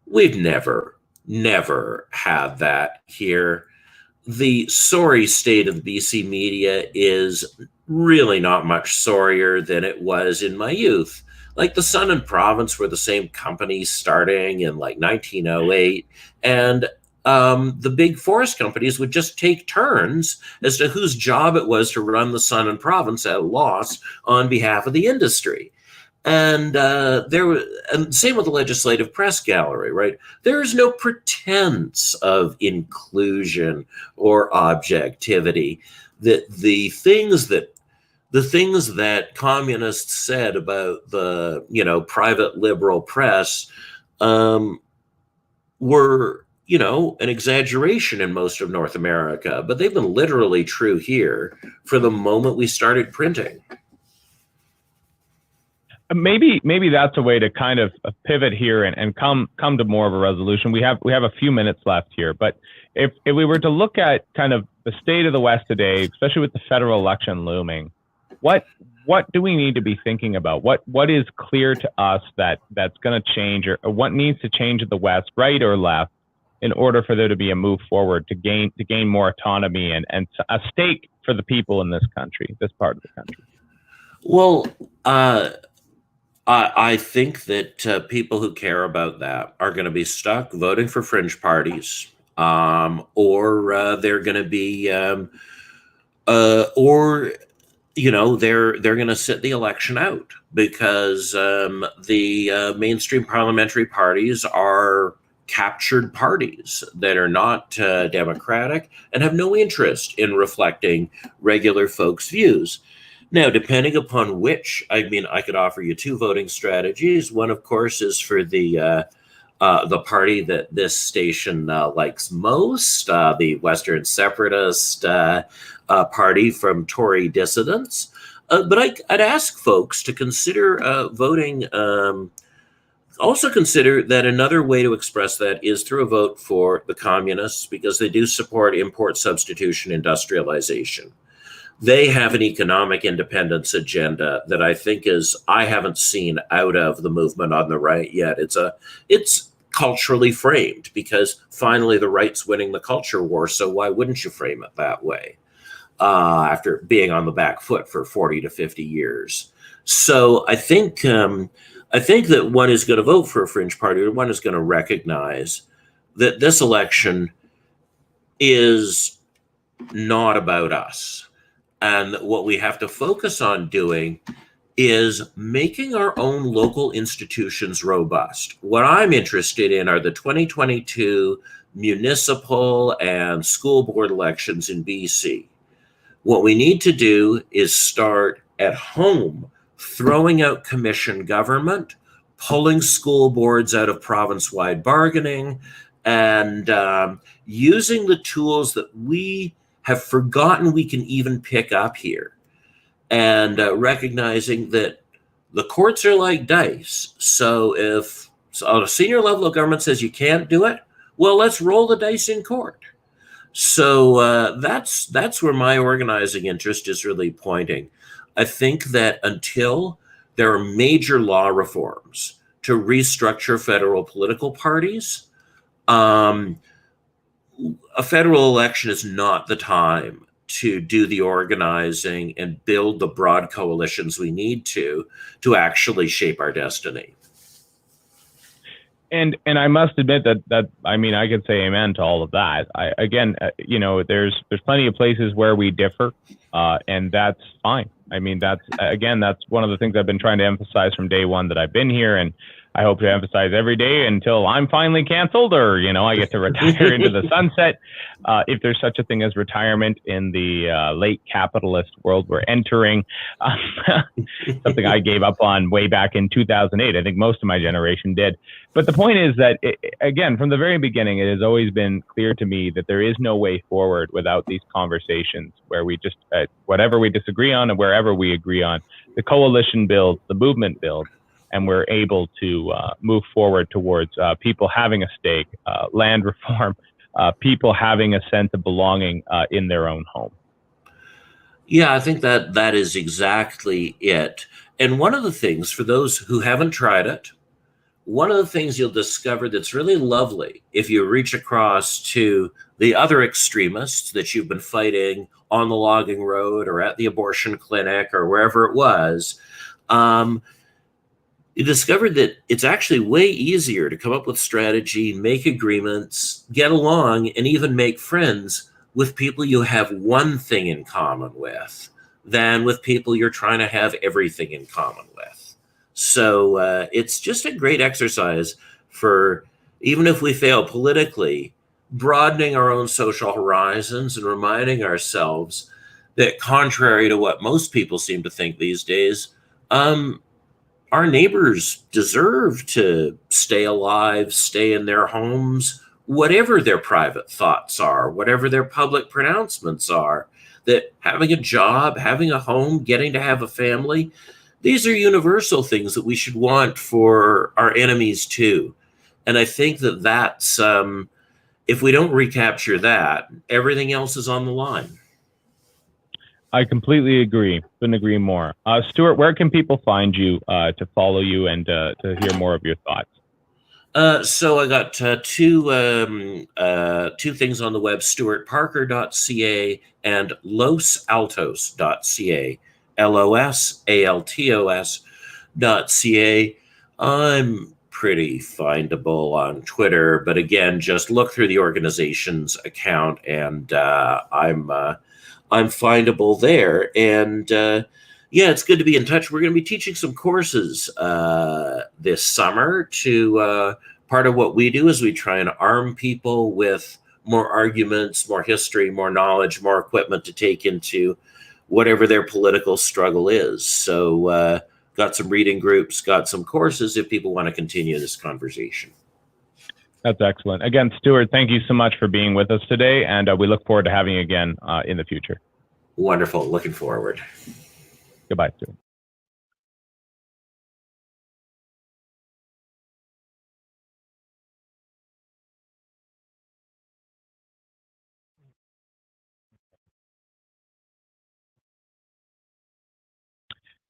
We've never had that here. The sorry state of the BC media is really not much sorrier than it was in my youth. Like the Sun and Province were the same company starting in like 1908, and the big forest companies would just take turns as to whose job it was to run the Sun and Province at a loss on behalf of the industry. And and same with the Legislative Press Gallery, right? There is no pretense of inclusion or objectivity. That the things that communists said about the private liberal press were an exaggeration in most of North America, but they've been literally true here for the moment we started printing. Maybe that's a way to kind of pivot here and come to more of a resolution. We have a few minutes left here, but if we were to look at kind of the state of the West today, especially with the federal election looming, what do we need to be thinking about? What is clear to us that's going to change, or what needs to change at the West, right or left, in order for there to be a move forward to gain more autonomy and a stake for the people in this country, this part of the country? Well, I think that people who care about that are going to be stuck voting for fringe parties, or they're going to be, or they're going to sit the election out because the mainstream parliamentary parties are captured parties that are not democratic and have no interest in reflecting regular folks' views. Now, depending upon which, I could offer you two voting strategies. One, of course, is for the party that this station likes most, the Western Separatist party from Tory dissidents. But I'd ask folks to consider voting. Also consider that another way to express that is through a vote for the communists, because they do support import substitution industrialization. They have an economic independence agenda that I haven't seen out of the movement on the right yet. It's culturally framed because finally the right's winning the culture war. So why wouldn't you frame it that way after being on the back foot for 40 to 50 years? So I think that one is going to vote for a fringe party, or one is going to recognize that this election is not about us. And what we have to focus on doing is making our own local institutions robust. What I'm interested in are the 2022 municipal and school board elections in BC. What we need to do is start at home, throwing out commission government, pulling school boards out of province-wide bargaining, and using the tools that we have forgotten we can even pick up here, and recognizing that the courts are like dice. So if a senior level of government says you can't do it, well, let's roll the dice in court. So that's where my organizing interest is really pointing. I think that until there are major law reforms to restructure federal political parties. A federal election is not the time to do the organizing and build the broad coalitions we need to actually shape our destiny. And I must admit that I mean, I could say amen to all of that. You know, there's plenty of places where we differ, and that's fine. I mean, that's one of the things I've been trying to emphasize from day one that I've been here, and I hope to emphasize every day until I'm finally canceled, or, you know, I get to retire into the sunset, if there's such a thing as retirement in the late capitalist world we're entering. Something I gave up on way back in 2008. I think most of my generation did. But the point is that, again, from the very beginning, it has always been clear to me that there is no way forward without these conversations where we just, whatever we disagree on and wherever we agree on, the coalition builds, the movement builds, and we're able to move forward towards people having a stake, land reform, people having a sense of belonging in their own home. Yeah, I think that is exactly it. And one of the things, for those who haven't tried it, one of the things you'll discover that's really lovely if you reach across to the other extremists that you've been fighting on the logging road or at the abortion clinic or wherever it was, you discovered that it's actually way easier to come up with strategy, make agreements, get along, and even make friends with people you have one thing in common with than with people you're trying to have everything in common with. So it's just a great exercise for, even if we fail politically, broadening our own social horizons and reminding ourselves that, contrary to what most people seem to think these days, our neighbors deserve to stay alive, stay in their homes, whatever their private thoughts are, whatever their public pronouncements are, that having a job, having a home, getting to have a family, these are universal things that we should want for our enemies too. And I think that that's, if we don't recapture that, everything else is on the line. I completely agree. Couldn't agree more. Stuart, where can people find you to follow you and to hear more of your thoughts? So I got two things on the web: stuartparker.ca and losaltos.ca, losaltos.ca. I'm pretty findable on Twitter, but again, just look through the organization's account, and I'm findable there. And yeah, it's good to be in touch. We're going to be teaching some courses this summer. To part of what we do is we try and arm people with more arguments, more history, more knowledge, more equipment to take into whatever their political struggle is. So got some reading groups, got some courses if people want to continue this conversation. That's excellent. Again, Stuart, thank you so much for being with us today, and we look forward to having you again in the future. Wonderful. Looking forward. Goodbye, Stuart.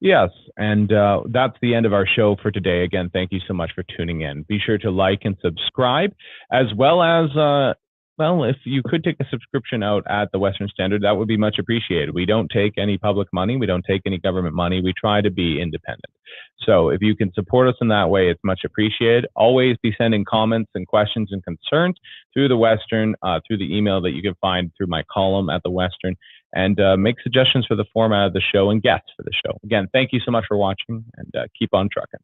Yes, and that's the end of our show for today. Again, thank you so much for tuning in. Be sure to like and subscribe, as well as, well, if you could take a subscription out at the Western Standard, that would be much appreciated. We don't take any public money. We don't take any government money. We try to be independent. So if you can support us in that way, it's much appreciated. Always be sending comments and questions and concerns through the Western, through the email that you can find through my column at the Western, and make suggestions for the format of the show and guests for the show. Again, thank you so much for watching, and keep on trucking.